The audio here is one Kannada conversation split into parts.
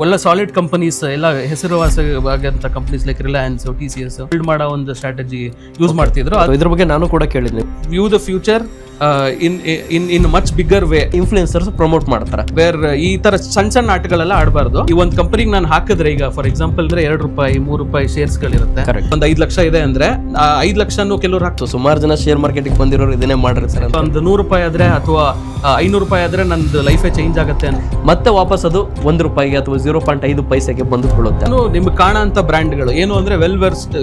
ಒಳ್ಳೆ ಸಾಲಿಡ್ ಕಂಪನೀಸ್ ಎಲ್ಲ ಹೆಸರುವಾಸವಾಗಂತ companies like Reliance, TCS build ಮಾಡೋ ಒಂದು ಸ್ಟ್ರಾಟಜಿ ಯೂಸ್ ಮಾಡ್ತಿದ್ರು. ಇದ್ರ ಬಗ್ಗೆ ನಾನು ಕೂಡ ಕೇಳಿದ್ನಿ. View the future in much bigger way. Influencers promote ಮಾಡ್ತಾರೆ ಬೇರ್ ಈ ತರ ಸಣ್ಣ ಆಟಗಳೆಲ್ಲ ಆಡಬಾರ್ದು. ಈ ಒಂದು ಕಂಪನಿಗೆ ನಾನು ಹಾಕಿದ್ರೆ ಈಗ ಫಾರ್ ಎಕ್ಸಾಂಪಲ್ ಅಂದ್ರೆ ₹2, ₹3 ಶೇರ್ಸ್ ಗಳಿರುತ್ತೆ. ಒಂದು 5 ಲಕ್ಷ ಇದೆ ಅಂದ್ರೆ 5 ಲಕ್ಷನು ಕೆಲವರು ಹಾಕ್ತಾರೆ. ಸುಮಾರು ಜನ ಶೇರ್ ಮಾರ್ಕೆಟ್ ಬಂದಿರೋರು ಇದನ್ನೇ ಮಾಡಿರ್ತಾರೆ. ಒಂದು ₹100 ಆದ್ರೆ ಅಥವಾ ₹500 ಆದ್ರೆ ನಂದು ಲೈಫೇ ಚೇಂಜ್ ಆಗುತ್ತೆ ಮತ್ತೆ ವಾಪಸ್ ಅದು ₹1 ಅಥವಾ 0.5 ಪೈಸೆಗೆ ಬಂದು ಕೊಡುತ್ತೆ. ನಿಮ್ಗೆ ಕಾಣಂತ ಬ್ರ್ಯಾಂಡ್ಗಳು ಏನು ಅಂದ್ರೆ well versed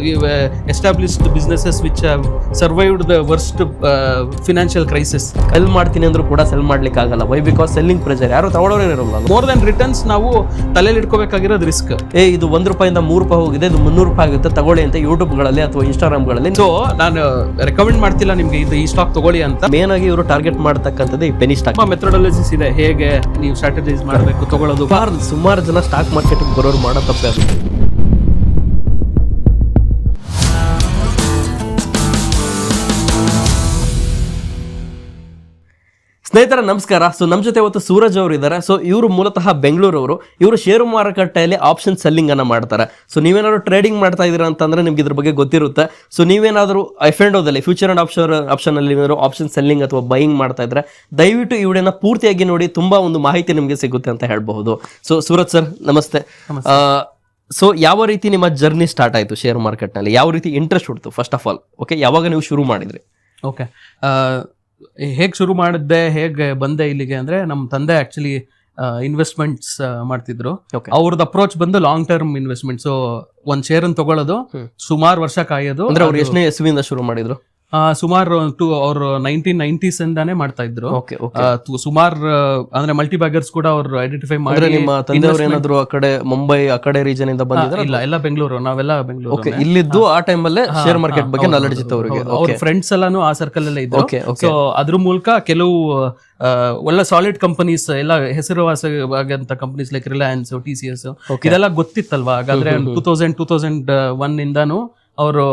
established businesses which have survived the worst financial crisis. Cell ಮಾಡ್ತೀನಿ ಅಂದ್ರೂ ಕೂಡ ಸೆಲ್ ಮಾಡ್ಲಿಕ್ಕೆ ಆಗಲ್ಲ. ವೈ? ಬಿಕಾಸ್ ಸೆಲ್ಲಿಂಗ್ ಪ್ರೆಷರ್, ಯಾರು ತಗೊಳ್ಳೋರೇ ಇರಲ್ಲ. ಮೋರ್ ದನ್ ರಿಟರ್ನ್ಸ್ ನಾವು ತಲೆಯಲ್ಲಿ ಇಟ್ಕೋಬೇಕಾಗಿರೋದು ರಿಸ್ಕ್. ಇದು ₹1 ಇಂದ ₹3 ಹೋಗಿದೆ, ಇದು ₹300 ಆಗುತ್ತೆ, ತಗೊಳ್ಳಿ ಅಂತ ಯೂಟ್ಯೂಬ್ ಗಳಲ್ಲಿ ಅಥವಾ ಇನ್ಸ್ಟಾಗ್ರಾಮ್ ಗಳಲ್ಲಿ. ಸೊ ನಾನು ರೆಕಮೆಂಡ್ ಮಾಡ್ತಿಲ್ಲ ನಿಮ್ಗೆ ಇದು ಈ ಸ್ಟಾಕ್ ತಗೊಳ್ಳಿ ಅಂತ. ಮೇನ್ ಆಗಿ ಇವರು ಟಾರ್ಗೆಟ್ ಮಾಡ್ತಕ್ಕಂಥದ್ದು ಈ ಪೆನಿ ಸ್ಟಾಕ್. ಮೆಥಡಾಲಜಿಸ್ ಇದೆ, ಹೇಗೆ ನೀವು ಸ್ಟ್ರಾಟಜೈಸ್ ಮಾಡಬೇಕು ತಗೊಳ್ಳೋದು. ಸುಮಾರು ಜನ ಸ್ಟಾಕ್ ಮಾರ್ಕೆಟ್ ಬರೋರು ಮಾಡೋ ತಪ್ಪೇ ಅದು. ಸ್ನೇಹಿತರ ನಮಸ್ಕಾರ. ಸೊ ನಮ್ಮ ಜೊತೆ ಇವತ್ತು ಸೂರಜ್ ಅವರು ಇದ್ದಾರೆ. ಸೊ ಇವರು ಮೂಲತಃ ಬೆಂಗಳೂರವರು. ಇವರು ಷೇರು ಮಾರುಕಟ್ಟೆಯಲ್ಲಿ ಆಪ್ಷನ್ ಸೆಲ್ಲಿಂಗ್ ಅನ್ನ ಮಾಡ್ತಾರೆ. ಸೊ ನೀವೇನಾದ್ರು ಟ್ರೇಡಿಂಗ್ ಮಾಡ್ತಾ ಇದೀರಾ ಅಂತಂದ್ರೆ ನಿಮ್ಗೆ ಇದ್ರ ಬಗ್ಗೆ ಗೊತ್ತಿರುತ್ತೆ. ಸೊ ನೀವೇನಾದರೂ ಎಫ್ಎಂಡೋದಲ್ಲಿ ಫ್ಯೂಚರ್ ಅಂಡ್ ಆಪ್ಷನ್ ಅಲ್ಲಿ ಆಪ್ಷನ್ ಸೆಲ್ಲಿಂಗ್ ಅಥವಾ ಬೈಯಿಂಗ್ ಮಾಡ್ತಾ ಇದ್ರೆ ದಯವಿಟ್ಟು ಈ ವಿಡಿಯೋನ ಪೂರ್ತಿಯಾಗಿ ನೋಡಿ. ತುಂಬಾ ಒಂದು ಮಾಹಿತಿ ನಿಮಗೆ ಸಿಗುತ್ತೆ ಅಂತ ಹೇಳ್ಬಹುದು. ಸೊ ಸೂರಜ್ ಸರ್ ನಮಸ್ತೆ. ಸೊ ಯಾವ ರೀತಿ ನಿಮ್ಮ ಜರ್ನಿ ಸ್ಟಾರ್ಟ್ ಆಯ್ತು ಶೇರ್ ಮಾರ್ಕೆಟ್ ನಲ್ಲಿ? ಯಾವ ರೀತಿ ಇಂಟ್ರೆಸ್ಟ್ ಹುಡ್ತು ಫಸ್ಟ್ ಆಫ್ ಆಲ್? ಓಕೆ, ಯಾವಾಗ ನೀವು ಶುರು ಮಾಡಿದ್ರಿ? ಓಕೆ, ಹೇಗೆ ಶುರು ಮಾಡಿದ್ದೆ, ಹೇಗೆ ಬಂದೆ ಇಲ್ಲಿಗೆ ಅಂದ್ರೆ ನಮ್ಮ ತಂದೆ ಆಕ್ಚುಲಿ ಇನ್ವೆಸ್ಟ್ಮೆಂಟ್ಸ್ ಮಾಡ್ತಿದ್ರು. ಅವ್ರದ್ದು ಅಪ್ರೋಚ್ ಬಂದು ಲಾಂಗ್ ಟರ್ಮ್ ಇನ್ವೆಸ್ಟ್ಮೆಂಟ್. ಸೊ ಒಂದ್ ಶೇರ್ ಅನ್ನು ತಗೊಳ್ಳೋದು, ಸುಮಾರು ವರ್ಷ ಕಾಯೋದು. ಅಂದ್ರೆ ಅವ್ರು ಎಷ್ಟನೇ ಇಸ್ವಿಯಿಂದ ಶುರು ಮಾಡಿದ್ರು? ಸುಮಾರು ಅವರು 1990s ಇಂದಾನೆ ಮಾಡ್ತಾ ಇದ್ರು. ಸುಮಾರು ಅಂದ್ರೆ ಮಲ್ಟಿ ಬ್ಯಾಗರ್ಸ್ ಕೂಡ ಅವರು ಐಡೆಂಟಿಫೈ ಮಾಡಿ. ನಿಮ್ಮ ತಂದೆಯವರು ಏನಾದ್ರು ಆ ಕಡೆ ಮುಂಬೈ ಆ ಕಡೆ ರೀಜನ್ ಇಂದ ಬಂದಿದ್ರು? ಇಲ್ಲ, ಎಲ್ಲ ಬೆಂಗಳೂರು, ನಾವೆಲ್ಲ ಬೆಂಗಳೂರು. ಓಕೆ, ಇಲ್ಲಿದ್ದು ಆ ಟೈಮ್ ಅಲ್ಲೇ ಶೇರ್ ಮಾರ್ಕೆಟ್ ಬಗ್ಗೆ ನಾಲೆಡ್ಜ್ ಇತ್ತು ಅವರಿಗೆ. ಅವ್ರ ಫ್ರೆಂಡ್ಸ್ ಎಲ್ಲಾನು ಆ ಸರ್ಕಲ್ ಅಲ್ಲೇ ಇದ್ರು. ಸೊ ಅದ್ರ ಮೂಲಕ ಕೆಲವು ಒಳ್ಳೆ ಸಾಲಿಡ್ ಕಂಪನೀಸ್ ಎಲ್ಲ ಹೆಸರುವಾಸವಾಗಂತ ಕಂಪನೀಸ್ ಲೈಕ್ ರಿಲಯನ್ಸ್, TCS ಇದೆಲ್ಲ ಗೊತ್ತಿತ್ತಲ್ವಾ. ಹಾಗಾದ್ರೆ 2001 ಇಂದಾನು ಅವರು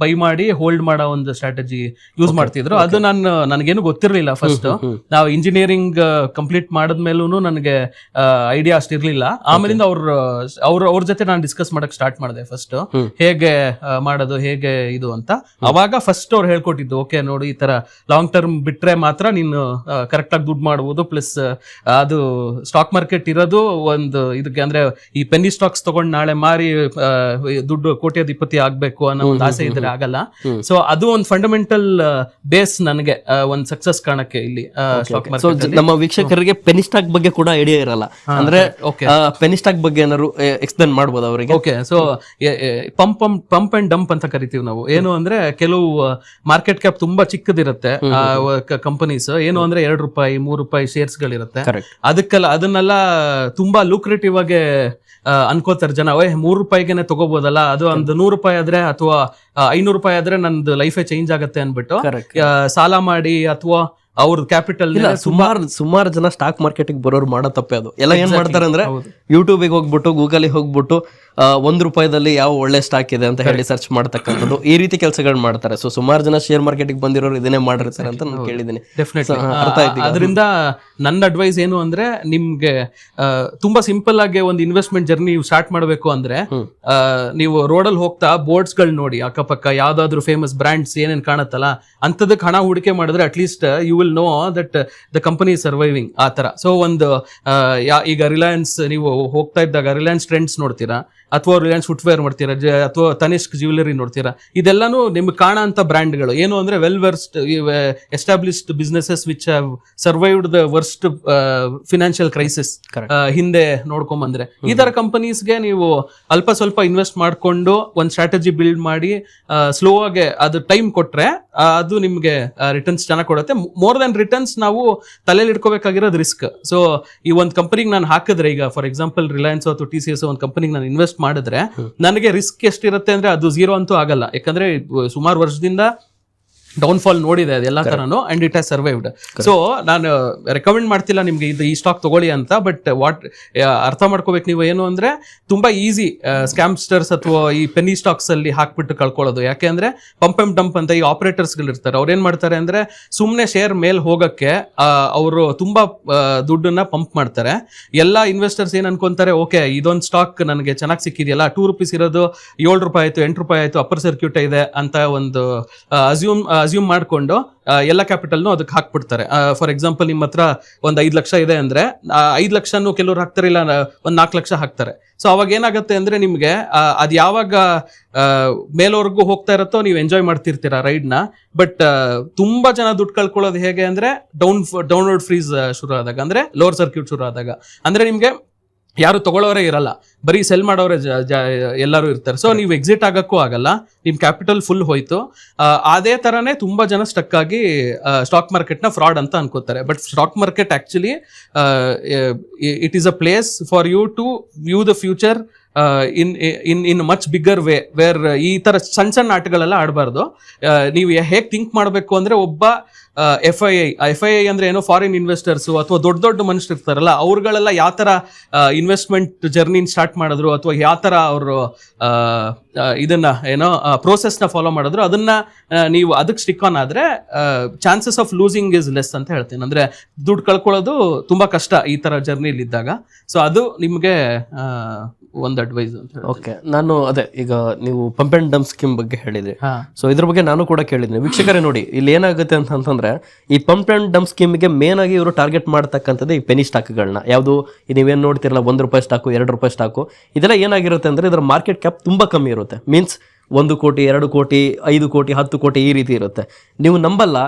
ಬೈ ಮಾಡಿ ಹೋಲ್ಡ್ ಮಾಡೋ ಒಂದು ಸ್ಟ್ರಾಟಜಿ ಯೂಸ್ ಮಾಡ್ತಿದ್ರು. ಅದು ನನಗೇನು ಗೊತ್ತಿರ್ಲಿಲ್ಲ. ಫಸ್ಟ್ ನಾವು ಇಂಜಿನಿಯರಿಂಗ್ ಕಂಪ್ಲೀಟ್ ಮಾಡಿದ್ಮೇಲೂ ನನಗೆ ಐಡಿಯಾ ಅಷ್ಟಿರ್ಲಿಲ್ಲ. ಆಮೇಲಿಂದ ಅವ್ರ ಜೊತೆ ನಾನು ಡಿಸ್ಕಸ್ ಮಾಡಕ್ ಸ್ಟಾರ್ಟ್ ಮಾಡಿದೆ. ಫಸ್ಟ್ ಹೇಗೆ ಮಾಡೋದು, ಹೇಗೆ ಇದು ಅಂತ. ಅವಾಗ ಫಸ್ಟ್ ಅವ್ರು ಹೇಳ್ಕೊಟ್ಟಿದ್ದು, ಓಕೆ ನೋಡಿ, ಈ ತರ ಲಾಂಗ್ ಟರ್ಮ್ ಬಿಟ್ರೆ ಮಾತ್ರ ನೀನು ಕರೆಕ್ಟ್ ಆಗಿ ದುಡ್ಡು ಮಾಡಬಹುದು. ಪ್ಲಸ್ ಅದು ಸ್ಟಾಕ್ ಮಾರ್ಕೆಟ್ ಇರೋದು ಒಂದು ಇದಕ್ಕೆ, ಅಂದ್ರೆ ಈ ಪೆನ್ನಿ ಸ್ಟಾಕ್ಸ್ ತಗೊಂಡು ನಾಳೆ ಮಾರಿ ದುಡ್ಡು ಕೋಟ್ಯಾಧಿಪತಿ ಆಗ್ಬೇಕು ಅನ್ನೋ ಒಂದು ಆಸೆ ಇದ್ರೆ ಆಗಲ್ಲ. ಸೊ ಅದು ಒಂದು ಫಂಡಮೆಂಟಲ್ ಬೇಸ್ ನನಗೆ ಒಂದು ಸಕ್ಸಸ್ ಕಾಣಕ್ಕೆ ಇಲ್ಲಿ ಸ್ಟಾಕ್ ಮಾರ್ಕೆಟ್. ನಮ್ಮ ವೀಕ್ಷಕರಿಗೆ ಪೆನಿ ಸ್ಟಾಕ್ ಬಗ್ಗೆ ಕೂಡ ಐಡಿಯಾ ಇರಲ್ಲ, ಅಂದ್ರೆ ಪೆನಿ ಸ್ಟಾಕ್ ಬಗ್ಗೆ ಏನಾದ್ರು ಎಕ್ಸ್ಪ್ಲೇನ್ ಮಾಡಬಹುದು ಅವರಿಗೆ? Okay, so pump and dump ಅಂತ ಕರಿತೀವಿ ನಾವು. ಏನು ಅಂದ್ರೆ ಕೆಲವು ಮಾರ್ಕೆಟ್ ಕ್ಯಾಪ್ ತುಂಬಾ ಚಿಕ್ಕದಿರುತ್ತೆ ಕಂಪನೀಸ್. ಏನು ಅಂದ್ರೆ ₹2, ₹3 ಶೇರ್ಸ್ ಗಳಿರುತ್ತೆ. ಅದನ್ನೆಲ್ಲ ತುಂಬಾ ಲೂಕ್ರೇಟಿವ್ ಆಗಿ ಅನ್ಕೋತಾರೆ ಜನ. ₹3ಗೆನೆ ತಗೋಬಹುದಲ್ಲ, ಅದು ಒಂದು ₹100 ಆದ್ರೆ ಅಥವಾ ₹500 ಆದ್ರೆ ನಂದು ಲೈಫೇ ಚೇಂಜ್ ಆಗುತ್ತೆ ಅನ್ಬಿಟ್ಟು ಸಾಲ ಮಾಡಿ ಅಥವಾ ಅವ್ರ ಕ್ಯಾಪಿಟಲ್. ಸುಮಾರು ಜನ ಸ್ಟಾಕ್ ಮಾರ್ಕೆಟ್ ಬರೋರು ಮಾಡೋ ತಪ್ಪೆ ಅದು. ಎಲ್ಲ ಏನ್ ಮಾಡ್ತಾರೆ ಅಂದ್ರೆ ಯೂಟ್ಯೂಬಿಗೆ ಹೋಗ್ಬಿಟ್ಟು, ಗೂಗಲ್ ಹೋಗ್ಬಿಟ್ಟು ₹1 ಯಾವ ಒಳ್ಳೆ ಸ್ಟಾಕ್ ಇದೆ ಅಂತ ಹೇಳಿ ಸರ್ಚ್ ಮಾಡ್ತಕ್ಕಂಥದ್ದು, ಈ ರೀತಿ ಕೆಲಸಗಳು ಮಾಡ್ತಾರೆ. ಸೊ ಸುಮಾರು ಜನ ಶೇರ್ ಮಾರ್ಕೆಟಿಗೆ ಬಂದಿರೋರು ಇದನ್ನೇ ಮಾಡಿರ್ತಾರೆ ಅಂತ ನಾನು ಕೇಳಿದ್ದೀನಿ. ಅದರಿಂದ ನನ್ನ ಅಡ್ವೈಸ್ ಏನು ಅಂದ್ರೆ, ನಿಮ್ಗೆ ತುಂಬಾ ಸಿಂಪಲ್ ಆಗಿ ಒಂದು ಇನ್ವೆಸ್ಟ್ಮೆಂಟ್ ಜರ್ನಿ ಸ್ಟಾರ್ಟ್ ಮಾಡಬೇಕು ಅಂದ್ರೆ, ನೀವು ರೋಡಲ್ಲಿ ಹೋಗ್ತಾ ಬೋರ್ಡ್ಸ್ ಗಳು ನೋಡಿ, ಅಕ್ಕಪಕ್ಕ ಯಾವ್ದಾದ್ರು ಫೇಮಸ್ ಬ್ರಾಂಡ್ಸ್ ಏನೇನ್ ಕಾಣತ್ತಲ್ಲ ಅಂತದಕ್ಕೆ ಹಣ ಹೂಡಿಕೆ ಮಾಡಿದ್ರೆ at least you will know that the company surviving ಆ ತರ. ಸೊ ಒಂದು ಈಗ ರಿಲಯನ್ಸ್ ನೀವು ಹೋಗ್ತಾ ಇದ್ದಾಗ ರಿಲಯನ್ಸ್ ಟ್ರೆಂಡ್ಸ್ ನೋಡ್ತೀರಾ, ಅಥವಾ ರಿಲಯನ್ಸ್ ಫುಟ್ವೇರ್ ನೋಡ್ತೀರಾ, ಅಥವಾ ತನಿಷ್ಕ್ ಜ್ಯುವೆಲರಿ ನೋಡ್ತೀರಾ. ಇದೆಲ್ಲಾನು ನಿಮ್ಗೆ ಕಾಣಂತ ಬ್ರ್ಯಾಂಡ್ಗಳು. ಏನು ಅಂದ್ರೆ well versed established businesses which have survived the worst financial crisis ಹಿಂದೆ ನೋಡ್ಕೊಂಬಂದ್ರೆ, ಈ ತರ ಕಂಪನೀಸ್ಗೆ ನೀವು ಅಲ್ಪ ಸ್ವಲ್ಪ ಇನ್ವೆಸ್ಟ್ ಮಾಡ್ಕೊಂಡು ಒಂದು ಸ್ಟ್ರಾಟಜಿ ಬಿಲ್ಡ್ ಮಾಡಿ ಸ್ಲೋ ಆಗಿ ಅದು ಟೈಮ್ ಕೊಟ್ರೆ ಅದು ನಿಮ್ಗೆ ರಿಟರ್ನ್ಸ್ ಚೆನ್ನಾಗಿ ಕೊಡುತ್ತೆ. ಮೋರ್ ದನ್ ರಿಟರ್ನ್ಸ್ ನಾವು ತಲೆಯಲ್ಲಿ ಇಟ್ಕೋಬೇಕಾಗಿರೋದು ರಿಸ್ಕ್. ಸೊ ಈ ಒಂದು ಕಂಪನಿಗೆ ನಾನು ಹಾಕಿದ್ರೆ, ಈಗ ಫಾರ್ ಎಕ್ಸಾಂಪಲ್ ರಿಲಯನ್ಸ್ ಅಥವಾ TCS ಒಂದು ಕಂಪನಿಗೆ ನಾನು ಇನ್ವೆಸ್ಟ್ ಮಾಡಿದ್ರೆ ನನಗೆ ರಿಸ್ಕ್ ಎಷ್ಟಿರುತ್ತೆ ಅಂದ್ರೆ ಅದು 0 ಅಂತೂ ಆಗಲ್ಲ. ಯಾಕಂದ್ರೆ ಸುಮಾರು ವರ್ಷದಿಂದ ಡೌನ್ಫಾಲ್ ನೋಡಿದೆ ಅದೆಲ್ಲ ತರನು and it has survived. So ನಾನು ರೆಕಮೆಂಡ್ ಮಾಡ್ತಿಲ್ಲ ನಿಮ್ಗೆ ಇದು ಈ ಸ್ಟಾಕ್ ತಗೊಳ್ಳಿ ಅಂತ, ಬಟ್ ಅರ್ಥ ಮಾಡ್ಕೋಬೇಕು ನೀವು ಏನು ಅಂದ್ರೆ ತುಂಬಾ ಈಸಿ ಸ್ಕ್ಯಾಮ್ಸ್ಟರ್ಸ್ ಅಥವಾ ಈ ಪೆನಿ ಸ್ಟಾಕ್ಸ್ ಅಲ್ಲಿ ಹಾಕ್ಬಿಟ್ಟು ಕಳ್ಕೊಳ್ಳೋದು. ಯಾಕೆ ಅಂದ್ರೆ ಪಂಪ್ ಅಂಡ್ ಡಂಪ್ ಅಂತ ಈ ಆಪರೇಟರ್ಸ್ ಗಳು ಇರ್ತಾರೆ, ಅವ್ರು ಏನ್ ಮಾಡ್ತಾರೆ ಅಂದ್ರೆ ಸುಮ್ನೆ ಶೇರ್ ಮೇಲ್ ಹೋಗಕ್ಕೆ ಅವರು ತುಂಬಾ ದುಡ್ಡನ್ನ ಪಂಪ್ ಮಾಡ್ತಾರೆ. ಎಲ್ಲಾ ಇನ್ವೆಸ್ಟರ್ಸ್ ಏನ್ ಅನ್ಕೊಂತಾರೆ, ಓಕೆ ಇದೊಂದು ಸ್ಟಾಕ್ ನನಗೆ ಚೆನ್ನಾಗಿ ಸಿಕ್ಕಿದೆಯಲ್ಲ, ₹2 ಇರೋದು ₹7 ಆಯ್ತು, ₹8 ಆಯ್ತು, ಅಪ್ಪರ್ ಸರ್ಕ್ಯೂಟ್ ಇದೆ ಅಂತ ಒಂದು ಅಸ್ಯೂಮ್ ಮಾಡ್ಕೊಂಡು ಎಲ್ಲ ಕ್ಯಾಪಿಟಲ್ನು ಅದಕ್ಕೆ ಹಾಕ್ಬಿಡ್ತಾರೆ. ಫಾರ್ ಎಕ್ಸಾಂಪಲ್ ನಿಮ್ಮ ಹತ್ರ ಒಂದು 5 ಲಕ್ಷ ಇದೆ ಅಂದ್ರೆ 5 ಲಕ್ಷನು ಕೆಲವ್ರು ಹಾಕ್ತಾರೆ, ಇಲ್ಲ ಒಂದು 4 ಲಕ್ಷ ಹಾಕ್ತಾರೆ. ಸೊ ಅವಾಗ ಏನಾಗುತ್ತೆ ಅಂದ್ರೆ ನಿಮ್ಗೆ ಅದ್ ಯಾವಾಗ ಮೇಲವರೆಗೂ ಹೋಗ್ತಾ ಇರತ್ತೋ ನೀವು ಎಂಜಾಯ್ ಮಾಡ್ತಿರ್ತೀರಾ ರೈಡ್ ನ. ಬಟ್ ತುಂಬಾ ಜನ ದುಡ್ಡು ಕಳ್ಕೊಳ್ಳೋದು ಹೇಗೆ ಅಂದ್ರೆ ಡೌನ್ಲೋಡ್ ಫ್ರೀಸ್ ಶುರು ಆದಾಗ, ಅಂದ್ರೆ ಲೋವರ್ ಸರ್ಕ್ಯೂಟ್ ಶುರು ಆದಾಗ, ಅಂದ್ರೆ ನಿಮ್ಗೆ ಯಾರು ತಗೊಳ್ಳೋರೇ ಇರಲ್ಲ, ಬರೀ ಸೆಲ್ ಮಾಡೋರೇ ಎಲ್ಲರೂ ಇರ್ತಾರೆ. ಸೊ ನೀವು ಎಕ್ಸಿಟ್ ಆಗಕ್ಕೂ ಆಗಲ್ಲ, ನಿಮ್ ಕ್ಯಾಪಿಟಲ್ ಫುಲ್ ಹೋಯ್ತು. ಅದೇ ತರನೇ ತುಂಬಾ ಜನ ಸ್ಟಕ್ ಆಗಿ ಸ್ಟಾಕ್ ಮಾರ್ಕೆಟ್ ನ ಫ್ರಾಡ್ ಅಂತ ಅನ್ಕೋತಾರೆ. But stock market actually it is a place for you to view the future in much bigger way, where ಈ ತರ ಸಣ್ಣ ಆಟಗಳೆಲ್ಲ ಆಡಬಾರ್ದು. ನೀವು ಹೇಗೆ ಥಿಂಕ್ ಮಾಡಬೇಕು ಅಂದ್ರೆ, ಒಬ್ಬ FII ಅಂದ್ರೆ ಏನೋ ಫಾರಿನ್ ಇನ್ವೆಸ್ಟರ್ಸ್ ಅಥವಾ ದೊಡ್ಡ ಮನುಷ್ಯರು ಇರ್ತಾರಲ್ಲ, ಅವ್ರುಗಳೆಲ್ಲ ಯಾವ ತರ ಇನ್ವೆಸ್ಟ್ಮೆಂಟ್ ಜರ್ನಿ ಸ್ಟಾರ್ಟ್ ಮಾಡಿದ್ರು ಅಥವಾ ಯಾವ ತರ ಅವರು ಇದನ್ನ ಏನೋ ಪ್ರೋಸೆಸ್ ನ ಫಾಲೋ ಮಾಡಿದ್ರು, ಅದನ್ನ ನೀವು ಅದಕ್ಕೆ ಸ್ಟಿಕ್ ಆನ್ ಆದ್ರೆ chances of losing is less ಅಂತ ಹೇಳ್ತೀನಿ. ಅಂದ್ರೆ ದುಡ್ಡು ಕಳ್ಕೊಳ್ಳೋದು ತುಂಬಾ ಕಷ್ಟ ಈ ತರ ಜರ್ನಿಲಿ ಇದ್ದಾಗ. ಸೊ ಅದು ನಿಮ್ಗೆ ಒಂದು ಅಡ್ವೈಸ್ ಅಂತ ಹೇಳಿ. ಓಕೆ, ನಾನು ಅದೇ ಈಗ ನೀವು ಪಂಪ್ ಅಂಡ್ ಡಂಪ್ ಸ್ಕೀಮ್ ಬಗ್ಗೆ ಹೇಳಿದ್ರಿ, ಸೊ ಇದ್ರ ಬಗ್ಗೆ ನಾನು ಕೂಡ ಕೇಳಿದ್ನಿ. ವೀಕ್ಷಕರೇ ನೋಡಿ, ಇಲ್ಲಿ ಏನಾಗುತ್ತೆ ಅಂತಂದ್ರೆ ಈ ಪಂಪ್ ಅಂಡ್ ಡಂಪ್ ಸ್ಕೀಮ್ಗೆ ಮೇನ್ ಆಗಿ ಇವರು ಟಾರ್ಗೆಟ್ ಮಾಡ್ತಕ್ಕಂಥದ್ದು ಈ ಪೆನಿ ಸ್ಟಾಕ್ಗಳನ್ನ. ಯಾವುದು ನೀವೇನು ನೋಡ್ತಿರಲ್ಲ, ₹1 ಸ್ಟಾಕು, ₹2 ಸ್ಟಾಕು, ಇದೆಲ್ಲ ಏನಾಗಿರುತ್ತೆ ಅಂದ್ರೆ ಇದರ ಮಾರ್ಕೆಟ್ ಕ್ಯಾಪ್ ತುಂಬಾ ಕಮ್ಮಿ ಇರುತ್ತೆ. ಮೀನ್ಸ್ 1 ಕೋಟಿ, 2 ಕೋಟಿ, 5 ಕೋಟಿ, 10 ಕೋಟಿ ಈ ರೀತಿ ಇರುತ್ತೆ. ನೀವು ನಂಬಲ್ಲ,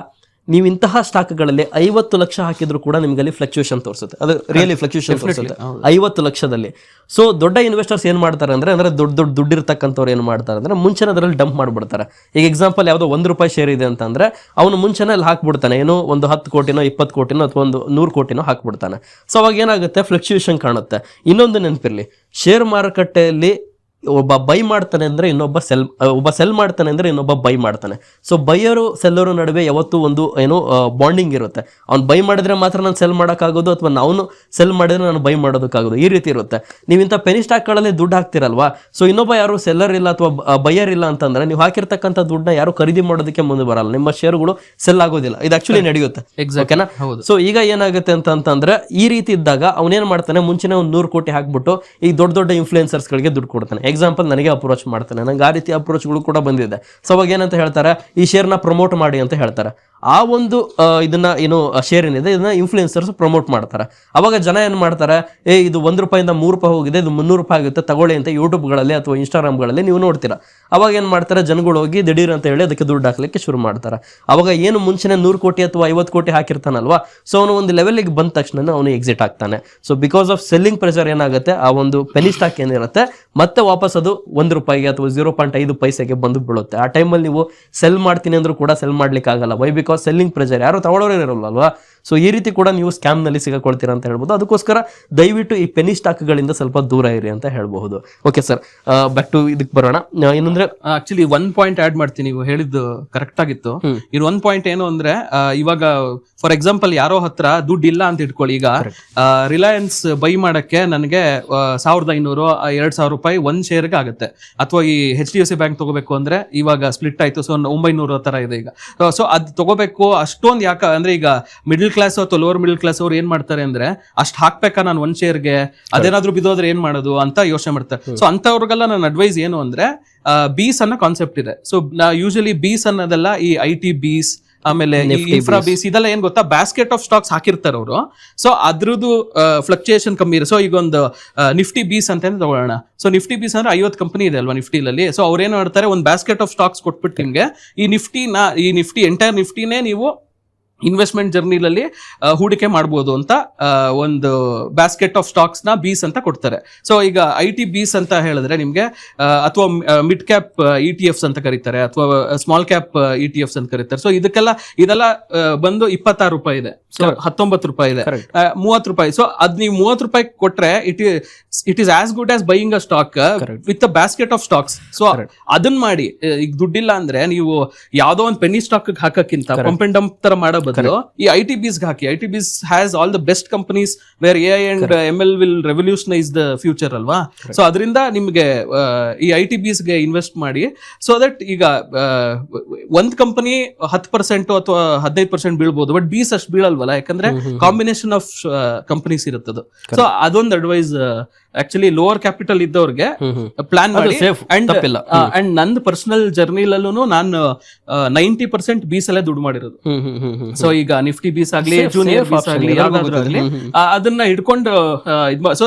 ನೀವು ಇಂತಹ ಸ್ಟಾಕ್ಗಳಲ್ಲಿ 50 ಲಕ್ಷ ಹಾಕಿದ್ರು ಕೂಡ ನಿಮ್ಗೆ ಅಲ್ಲಿ ಫ್ಲಕ್ಚುಯೇಷನ್ ತೋರಿಸುತ್ತೆ. ಅದು ರಿಯಲಿ ಫ್ಲಕ್ಚುಯೇಷನ್ ತೋರಿಸುತ್ತೆ 50 ಲಕ್ಷದಲ್ಲಿ. ಸೊ ದೊಡ್ಡ ಇನ್ವೆಸ್ಟರ್ಸ್ ಏನ್ ಮಾಡ್ತಾರೆ ಅಂದ್ರೆ ದೊಡ್ಡ ದುಡ್ಡಿರ್ತಕ್ಕಂಥವ್ರು ಏನ್ ಮಾಡ್ತಾರೆ ಅಂದ್ರೆ ಮುಂಚೆನೇ ಅದರಲ್ಲಿ ಡಂಪ್ ಮಾಡ್ಬಿಡ್ತಾರೆ. ಈಗ ಎಕ್ಸಾಂಪಲ್ ಯಾವುದೋ ₹1 ಶೇರ್ ಇದೆ ಅಂತಂದ್ರೆ ಅವನು ಮುಂಚೆನೇ ಅಲ್ಲಿ ಹಾಕ್ಬಿಡ್ತಾನೆ, ಏನೋ ಒಂದು 10 ಕೋಟಿನೋ 20 ಕೋಟಿನೋ ಅಥವಾ ಒಂದು 100 ಕೋಟಿನೋ ಹಾಕ್ಬಿಡ್ತಾನೆ. ಸೊ ಅವಾಗ ಏನಾಗುತ್ತೆ, ಫ್ಲಕ್ಚುಯೇಷನ್ ಕಾಣುತ್ತೆ. ಇನ್ನೊಂದು ನೆನಪಿರ್ಲಿ, ಶೇರ್ ಮಾರುಕಟ್ಟೆಯಲ್ಲಿ ಒಬ್ಬ ಬೈ ಮಾಡ್ತಾನೆ ಅಂದ್ರೆ ಒಬ್ಬ ಸೆಲ್ ಮಾಡ್ತಾನೆ ಅಂದ್ರೆ ಇನ್ನೊಬ್ಬ ಬೈ ಮಾಡ್ತಾನೆ. ಸೊ ಬೈಯರು ಸೆಲ್ಲರು ನಡುವೆ ಯಾವತ್ತೂ ಒಂದು ಏನೋ ಬಾಂಡಿಂಗ್ ಇರುತ್ತೆ. ಅವ್ನು ಬೈ ಮಾಡಿದ್ರೆ ಮಾತ್ರ ನಾನು ಸೆಲ್ ಮಾಡೋಕ್ಕಾಗೋದು, ಅಥವಾ ನಾವು ಸೆಲ್ ಮಾಡಿದ್ರೆ ನಾನು ಬೈ ಮಾಡೋದಕ್ಕಾಗೋದು, ಈ ರೀತಿ ಇರುತ್ತೆ. ನೀವು ಇಂಥ ಪೆನಿ ಸ್ಟಾಕ್ಗಳಲ್ಲಿ ದುಡ್ಡು ಹಾಕ್ತಿರಲ್ವಾ, ಸೊ ಇನ್ನೊಬ್ಬ ಯಾರು ಸೆಲ್ಲರ್ ಇಲ್ಲ ಅಥವಾ ಬೈಯರ್ ಇಲ್ಲ ಅಂತಂದ್ರೆ ನೀವು ಹಾಕಿರ್ತಕ್ಕಂಥ ದುಡ್ಡನ್ನ ಯಾರು ಖರೀದಿ ಮಾಡೋದಕ್ಕೆ ಮುಂದೆ ಬರಲ್ಲ, ನಿಮ್ಮ ಶೇರುಗಳು ಸೆಲ್ ಆಗೋದಿಲ್ಲ. ಇದು ಆಕ್ಚುಲಿ ನಡೆಯುತ್ತೆ, ಓಕೆನಾ? ಸೊ ಈಗ ಏನಾಗುತ್ತೆ ಅಂತಂದ್ರೆ ಈ ರೀತಿ ಇದ್ದಾಗ ಅವನೇನ್ ಮಾಡ್ತಾನೆ, ಮುಂಚೆನೆ ಒಂದು 100 ಕೋಟಿ ಹಾಕ್ಬಿಟ್ಟು ಈ ದೊಡ್ಡ ಇನ್ಫ್ಲೂಯೆನ್ಸರ್ಸ್ ಗಳಿಗೆ ದುಡ್ಡು ಕೊಡ್ತಾನೆ. ಎಕ್ಸಾಂಪಲ್ ನನಗೆ ಅಪ್ರೋಚ್ ಮಾಡ್ತಾನೆ, ನಂಗೆ ಆ ರೀತಿ ಅಪ್ರೋಚ್ಗಳು ಕೂಡ ಬಂದಿದೆ. ಸೊ ಅವಾಗ ಏನಂತ ಹೇಳ್ತಾರೆ, ಈ ಶೇರ್ನ ಪ್ರಮೋಟ್ ಮಾಡಿ ಅಂತ ಹೇಳ್ತಾರೆ. ಆ ಒಂದು ಇದನ್ನ ಏನು ಶೇರ್ ಏನಿದೆ ಇದನ್ನ ಇನ್ಫ್ಲೂಯೆನ್ಸರ್ಸ್ ಪ್ರಮೋಟ್ ಮಾಡ್ತಾರೆ. ಅವಾಗ ಜನ ಏನ್ ಮಾಡ್ತಾರೆ, ಇದು ₹1 ಇಂದ ₹3 ಹೋಗಿದೆ, ಇದು ₹300 ಆಗುತ್ತೆ ತಗೊಳ್ಳಿ ಅಂತ ಯೂಟ್ಯೂಬ್ಗಳಲ್ಲಿ ಅಥವಾ ಇನ್ಸ್ಟಾಗ್ರಾಮ್ಗಳಲ್ಲಿ ನೀವು ನೋಡ್ತೀರಾ. ಅವಾಗ ಏನ್ ಮಾಡ್ತಾರೆ, ಜನಗಳು ಹೋಗಿ ದಿಢೀರ್ ಅಂತ ಹೇಳಿ ಅದಕ್ಕೆ ದುಡ್ಡು ಹಾಕ್ಲಿಕ್ಕೆ ಶುರು ಮಾಡ್ತಾರೆ. ಅವಾಗ ಏನು ಮುಂಚೆನೆ 100 ಕೋಟಿ ಅಥವಾ 50 ಕೋಟಿ ಹಾಕಿರ್ತಾನಲ್ವಾ, ಸೊ ಅವನು ಒಂದು ಲೆವೆಲ್ಗೆ ಬಂದ ತಕ್ಷಣ ಅವನು ಎಕ್ಸಿಟ್ ಆಗ್ತಾನೆ. So because of selling pressure ಏನಾಗುತ್ತೆ, ಆ ಒಂದು ಪೆನಿ ಸ್ಟಾಕ್ ಏನಿರುತ್ತೆ ಮತ್ತೆ ವಾಪಸ್ ಅದು ₹1 ಅಥವಾ 0.5 ಪೈಸೆಗೆ ಬಂದು ಬೀಳುತ್ತೆ. ಆ ಟೈಮಲ್ಲಿ ನೀವು ಸೆಲ್ ಮಾಡ್ತೀನಿ ಅಂದ್ರೂ ಕೂಡ ಸೆಲ್ ಮಾಡ್ಲಿಕ್ಕೆ ಆಗಲ್ಲ. ವೈ? ಬಿಕಾಸ್ ಸೆಲ್ಲಿಂಗ್ ಪ್ರೆಷರ್, ಯಾರು ತಗೊಳ್ಳೋರೇ ಇರಲ್ಲ ಅಲ್ವಾ. ಸೊ ಈ ರೀತಿ ಕೂಡ ನೀವು ಸ್ಕ್ಯಾಮ್ ನಲ್ಲಿ ಸಿಗಾಕೊಳ್ತೀರಾ ಅಂತ ಹೇಳ್ಬೋದು. ಅದಕ್ಕೋಸ್ಕರ ದಯವಿಟ್ಟು ಈ ಪೆನಿ ಸ್ಟಾಕ್ ಗಳಿಂದ ಸ್ವಲ್ಪ ದೂರ ಇರಿ ಅಂತ ಹೇಳ್ಬಹುದು. ಓಕೆ ಸರ್, ಬ್ಯಾಕ್ ಟು ಇದಕ್ಕೆ ಬರೋಣ. ಏನಂದ್ರೆ ಆಕ್ಚುಲಿ 1 ಪಾಯಿಂಟ್ ಆಡ್ ಮಾಡ್ತೀನಿ, ನೀವು ಹೇಳಿದ್ದು ಕರೆಕ್ಟ್ ಆಗಿತ್ತು. ಇದು 1 ಪಾಯಿಂಟ್ ಏನು ಅಂದ್ರೆ, ಇವಾಗ ಫಾರ್ ಎಕ್ಸಾಂಪಲ್ ಯಾರೋ ಹತ್ರ ದುಡ್ಡು ಇಲ್ಲ ಅಂತ ಇಟ್ಕೊಳ್ಳಿ. ಈಗ ರಿಲಯನ್ಸ್ ಬೈ ಮಾಡಕ್ಕೆ ನನಗೆ ₹1,500-2,000 ಒಂದ್ ಶೇರ್ಗೆ ಆಗುತ್ತೆ. ಅಥವಾ ಈ HDFC ಬ್ಯಾಂಕ್ ತಗೋಬೇಕು ಅಂದ್ರೆ ಇವಾಗ ಸ್ಪ್ಲಿಟ್ ಆಯ್ತು, ಸೊ 900 ತರ ಇದೆ ಈಗ. ಸೊ ಅದ್ ತಗೋಬೇಕು ಅಷ್ಟೊಂದು ಯಾಕ ಅಂದ್ರೆ, ಈಗ ಮಿಡಲ್ ಕ್ಲಾಸ್ ಅಥವಾ ಲೋವರ್ ಮಿಡಲ್ ಕ್ಲಾಸ್ ಅವ್ರು ಏನ್ ಮಾಡ್ತಾರೆ ಅಂದ್ರೆ, ಅಷ್ಟ್ ಹಾಕ್ಬೇಕಾ ನಾನು ಒಂದ್ ಶೇರ್ಗೆ, ಅದೇನಾದ್ರೂ ಬಿದ್ದೋದ್ರೆ ಏನ್ ಮಾಡೋದು ಅಂತ ಯೋಚನೆ ಮಾಡ್ತಾರೆ. ಸೊ ಅಂತವ್ರಿಗೆಲ್ಲ ನನ್ನ ಅಡ್ವೈಸ್ ಏನು ಅಂದ್ರೆ, ಬೀಸ್ ಅನ್ನೋ ಕಾನ್ಸೆಪ್ಟ್ ಇದೆ. ಸೊ ಯೂಶಲಿ ಬೀಸ್ ಅನ್ನೋದೆಲ್ಲ ಈ IT ಬೀಸ್, ಆಮೇಲೆ ಇನ್ಫ್ರಾ ಬೀಸ್, ಇದೆಲ್ಲ ಏನ್ ಗೊತ್ತಾ, ಬ್ಯಾಸ್ಕೆಟ್ ಆಫ್ ಸ್ಟಾಕ್ಸ್ ಹಾಕಿರ್ತಾರೆ ಅವರು. ಸೊ ಅದ್ರದ್ದು ಫ್ಲಕ್ಚುಯೇಷನ್ ಕಮ್ಮಿ ಇದೆ. ಸೊ ಈಗ ಒಂದು ನಿಫ್ಟಿ ಬೀಸ್ ಅಂತ ತಗೊಳ್ಳೋಣ. ಸೊ ನಿಫ್ಟಿ ಬೀಸ್ ಅಂದ್ರೆ 50 ಕಂಪನಿ ಇದೆ ಅಲ್ವಾ ನಿಫ್ಟಿಲಲ್ಲಿ. ಸೊ ಅವ್ರೇನ್ ಮಾಡ್ತಾರೆ, ಒಂದು ಬ್ಯಾಸ್ಕೆಟ್ ಆಫ್ ಸ್ಟಾಕ್ಸ್ ಕೊಟ್ಬಿಟ್ಟು ನಿಮ್ಗೆ ಈ ಎಂಟೈರ್ ನಿಫ್ಟಿನೇ ನೀವು ಇನ್ವೆಸ್ಟ್ಮೆಂಟ್ ಜರ್ನಿಲಲ್ಲಿ ಹೂಡಿಕೆ ಮಾಡ್ಬೋದು ಅಂತ ಒಂದು ಬ್ಯಾಸ್ಕೆಟ್ ಆಫ್ ಸ್ಟಾಕ್ಸ್ ನ ಬೀಸ್ ಅಂತ ಕೊಡ್ತಾರೆ. ಸೊ ಈಗ IT ಬೀಸ್ ಅಂತ ಹೇಳಿದ್ರೆ ನಿಮ್ಗೆ ಅಥವಾ ಮಿಡ್ ಕ್ಯಾಪ್ ETFs ಅಂತ ಕರೀತಾರೆ, ಅಥವಾ ಸ್ಮಾಲ್ ಕ್ಯಾಪ್ ETFs ಅಂತ ಕರೀತಾರೆ. ಸೊ ಇದೆಲ್ಲ ಬಂದು 26 ರೂಪಾಯಿ ಇದೆ, ಸೊ 19 ರೂಪಾಯಿ ಇದೆ, 30 ರೂಪಾಯಿ. ಸೊ ಅದ್ ನೀವು 30 ರೂಪಾಯಿ ಕೊಟ್ರೆ it is as good as buying a stock with a basket of stocks. So ಅದನ್ನ ಮಾಡಿ, ಈಗ ದುಡ್ಡಿಲ್ಲ ಅಂದ್ರೆ ನೀವು ಯಾವ್ದೋ ಒಂದು ಪೆನ್ನಿ ಸ್ಟಾಕ್ ಹಾಕಕ್ಕಿಂತ ಪಂಪ್ ಅಂಡ್ ಡಂಪ್ ತರ ಮಾಡೋ ಬದಲು ಈ IT ಬೀಸ್ ಹಾಕಿ. IT bees has all the best companies where AI and ML will revolutionise the future ಅಲ್ವಾ. ಸೊ ಅದರಿಂದ ನಿಮ್ಗೆ ಈ IT ಬೀಸ್ ಗೆ ಇನ್ವೆಸ್ಟ್ ಮಾಡಿ. ಸೊ ದಟ್ ಈಗ ಒಂದ್ ಕಂಪನಿ 10% ಅಥವಾ 15% ಬೀಳ್ಬೋದು, ಬಟ್ ಬೀಸ್ ಅಷ್ಟು ಬೀಳಲ್ವಲ್ಲ, ಯಾಕಂದ್ರೆ ಕಾಂಬಿನೇಷನ್ ಆಫ್ ಕಂಪನೀಸ್ ಇರುತ್ತದು. ಸೊ ಅದೊಂದು ಅಡ್ವೈಸ್ ಆಕ್ಚುಲಿ ಲೋವರ್ ಕ್ಯಾಪಿಟಲ್ ಇದ್ದವ್ರಿಗೆ ಪ್ಲಾನ್ ಮಾಡಿ. ಅಂಡ್ ನಂದು ಪರ್ಸನಲ್ ಜರ್ನಿಲಲ್ಲೂ ನಾನು 90% ಬೀಸ್ ಅಲ್ಲೇ ದುಡ್ಡು ಮಾಡಿರೋದು. ಸೊ ಈಗ ನಿಫ್ಟಿ ಬೀಸ್ ಆಗ್ಲಿ, ಜೂನಿಯರ್ ಬೀಸ್ ಆಗ್ಲಿ, ಯಾವ್ದಾದ್ರು ಆಗ್ಲಿ, ಅದನ್ನ ಹಿಡ್ಕೊಂಡು ಸೊ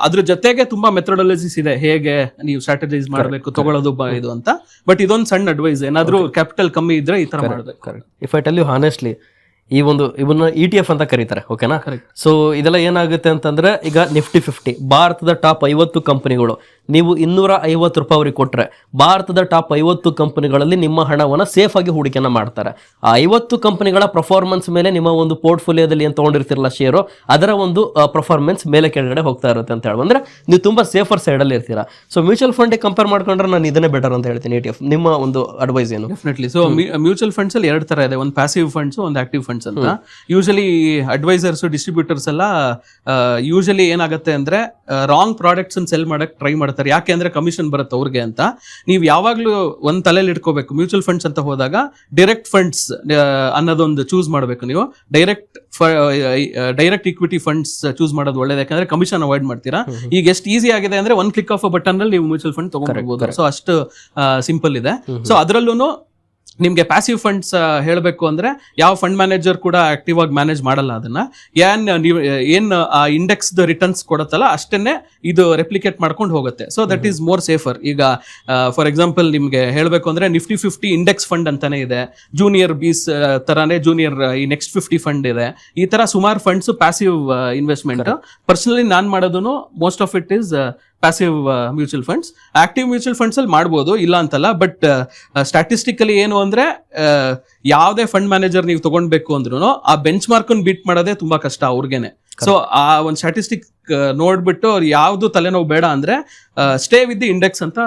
ಅದ್ರ ಜೊತೆಗೆ ತುಂಬಾ ಮೆಥಡಾಲಜೀಸ್ ಇದೆ, ಹೇಗೆ ನೀವು ಸ್ಟ್ರಾಟಜೈಸ್ ಮಾಡಬೇಕು, ತಗೊಳ್ಳೋದು ಇದು ಅಂತ. ಬಟ್ ಇದೊಂದು ಸಣ್ಣ ಅಡ್ವೈಸ್, ಏನಾದ್ರೂ ಕ್ಯಾಪಿಟಲ್ ಕಮ್ಮಿ ಇದ್ರೆ ಈ ತರ ಮಾಡ್ಬೇಕು. If I tell you honestly, ಇವನ್ನ ETF ಅಂತ ಕರೀತಾರೆ, ಓಕೆನಾ. ಸೊ ಇದೆಲ್ಲ ಏನಾಗುತ್ತೆ ಅಂತಂದ್ರೆ, ಈಗ ನಿಫ್ಟಿ 50 ಭಾರತದ ಟಾಪ್ 50 ಕಂಪನಿಗಳು, ನೀವು 250 ರೂಪಾಯಿ ಅವ್ರಿಗೆ ಕೊಟ್ರೆ ಭಾರತದ ಟಾಪ್ 50 ಕಂಪನಿಗಳಲ್ಲಿ ನಿಮ್ಮ ಹಣವನ್ನ ಸೇಫ್ ಆಗಿ ಹೂಡಿಕೆನ ಮಾಡ್ತಾರೆ. ಆ 50 ಕಂಪನಿಗಳ ಪರ್ಫಾರ್ಮೆನ್ಸ್ ಮೇಲೆ ನಿಮ್ಮ ಒಂದು ಪೋರ್ಟ್ಫೋಲಿಯೋದಲ್ಲಿ ಏನ್ ತಗೊಂಡಿರ್ತಿರಲ್ಲ ಶೇರು, ಅದರ ಒಂದು ಪರ್ಫಾರ್ಮೆನ್ಸ್ ಮೇಲೆ ಕೆಳಗಡೆ ಹೋಗ್ತಾ ಇರುತ್ತೆ ಅಂತ ಹೇಳಿ, ಅಂದ್ರೆ ನೀವು ತುಂಬಾ ಸೇಫರ್ ಸೈಡ್ ಅಲ್ಲಿ ಇರ್ತೀರಾ. ಸೊ ಮ್ಯೂಚುವಲ್ ಫಂಡ್ ಕಂಪೇರ್ ಮಾಡ್ಕೊಂಡ್ರೆ ನಾನು ಇದನ್ನೇ ಬೆಟರ್ ಅಂತ ಹೇಳ್ತೀನಿ. ETF ನಿಮ್ಮ ಒಂದು ಅಡ್ವೈಸ್ ಏನು? ಡೆಫಿನೆಟ್ಲಿ. ಸೊ ಮ್ಯೂಚುವಲ್ ಫಂಡ್ಸ್ ಅಲ್ಲಿ 2 ತರ ಇದೆ, ಒಂದು ಪ್ಯಾಸಿವ್ ಫಂಡ್ಸ್, ಒಂದು ಆಕ್ಟಿವ್ ಫಂಡ್ಸ್ ಅಂತ. ಯೂಶಲಿ ಅಡ್ವೈಸರ್ಸ್, ಡಿಸ್ಟ್ರಿಬ್ಯೂಟರ್ಸ್ ಎಲ್ಲ ಯೂಶಲಿ ಏನಾಗುತ್ತೆ ಅಂದ್ರೆ ರಾಂಗ್ ಪ್ರಾಡಕ್ಟ್ಸ್ ಅನ್ನು ಸೆಲ್ ಮಾಡಕ್ ಟ್ರೈ ಮಾಡ್ತಾರೆ. ಯಾಕೆ ಅಂದ್ರೆ ಕಮಿಷನ್ ಬರುತ್ತೆ ಅವ್ರಿಗೆ ಅಂತ. ನೀವು ಯಾವಾಗ್ಲೂ ಒಂದ್ ತಲೆಯಲ್ಲಿ ಇಟ್ಕೋಬೇಕು, ಮ್ಯೂಚುವಲ್ ಫಂಡ್ಸ್ ಅಂತ ಹೋದಾಗ ಡೈರೆಕ್ಟ್ ಫಂಡ್ಸ್ ಅನ್ನೋದೊಂದು ಚೂಸ್ ಮಾಡಬೇಕು. ನೀವು ಡೈರೆಕ್ಟ್ ಇಕ್ವಿಟಿ ಫಂಡ್ಸ್ ಚೂಸ್ ಮಾಡೋದು ಒಳ್ಳೇದು, ಯಾಕಂದ್ರೆ ಕಮಿಷನ್ ಅವಾಯ್ಡ್ ಮಾಡ್ತೀರಾ. ಈಗ ಎಷ್ಟು ಈಸಿ ಆಗಿದೆ ಅಂದ್ರೆ ಒಂದು ಕ್ಲಿಕ್ ಆಫ್ ಅ ಬಟನ್ ಅಲ್ಲಿ ನೀವು ಮ್ಯೂಚುವಲ್ ಫಂಡ್ ತಗೊಂಡ್ಬೋದು. ಸೊ ಅಷ್ಟು ಸಿಂಪಲ್ ಇದೆ. ಸೊ ಅದರಲ್ಲೂ ನಿಮ್ಗೆ ಪ್ಯಾಸಿವ್ ಫಂಡ್ಸ್ ಹೇಳಬೇಕು ಅಂದ್ರೆ ಯಾವ ಫಂಡ್ ಮ್ಯಾನೇಜರ್ ಕೂಡ ಆಕ್ಟಿವ್ ಆಗಿ ಮ್ಯಾನೇಜ್ ಮಾಡಲ್ಲ ಅದನ್ನ. ಏನ್ ಆ ಇಂಡೆಕ್ಸ್ ರಿಟರ್ನ್ಸ್ ಕೊಡುತ್ತಲ್ಲ ಅಷ್ಟನ್ನೇ ಇದು ರೆಪ್ಲಿಕೇಟ್ ಮಾಡ್ಕೊಂಡು ಹೋಗುತ್ತೆ. So that is more safer. ಈಗ ಫಾರ್ ಎಕ್ಸಾಂಪಲ್ ನಿಮ್ಗೆ ಹೇಳಬೇಕು ಅಂದ್ರೆ ನಿಫ್ಟಿ 50 ಇಂಡೆಕ್ಸ್ ಫಂಡ್ ಅಂತಾನೆ ಇದೆ, ಜೂನಿಯರ್ ಬೀಸ್ ತರಾನೇ ಜೂನಿಯರ್ ಈ ನೆಕ್ಸ್ಟ್ 50 ಫಂಡ್ ಇದೆ. ಈ ತರ ಸುಮಾರು ಫಂಡ್ಸ್ ಪ್ಯಾಸಿವ್ ಇನ್ವೆಸ್ಟ್ಮೆಂಟ್. ಪರ್ಸನಲಿ ನಾನ್ ಮಾಡೋದು most of it is passive mutual funds. Active mutual funds ಅಲ್ಲಿ ಮಾಡ್ಬೋದು, ಇಲ್ಲ ಅಂತಲ್ಲ. ಬಟ್ ಸ್ಟ್ಯಾಟಿಸ್ಟಿಕಲಿ ಏನು ಅಂದ್ರೆ ಯಾವುದೇ ಫಂಡ್ ಮ್ಯಾನೇಜರ್ ನೀವು ತಗೊಂಡ್ಬೇಕು ಅಂದ್ರೂ ಆ ಬೆಂಚ್ ಮಾರ್ಕ್ ಬೀಟ್ ಮಾಡೋದೇ ತುಂಬಾ ಕಷ್ಟ ಅವ್ರಿಗೇನೆ. ಸೊ ಆ ಒಂದು ಸ್ಟ್ಯಾಟಿಸ್ಟಿಕ್ ನೋಡ್ಬಿಟ್ಟು ಅವ್ರು ಯಾವ್ದು ತಲೆನೋವು ಬೇಡ ಅಂದ್ರೆ ಸ್ಟೇ ವಿತ್ ದಿ ಇಂಡೆಕ್ಸ್ ಅಂತ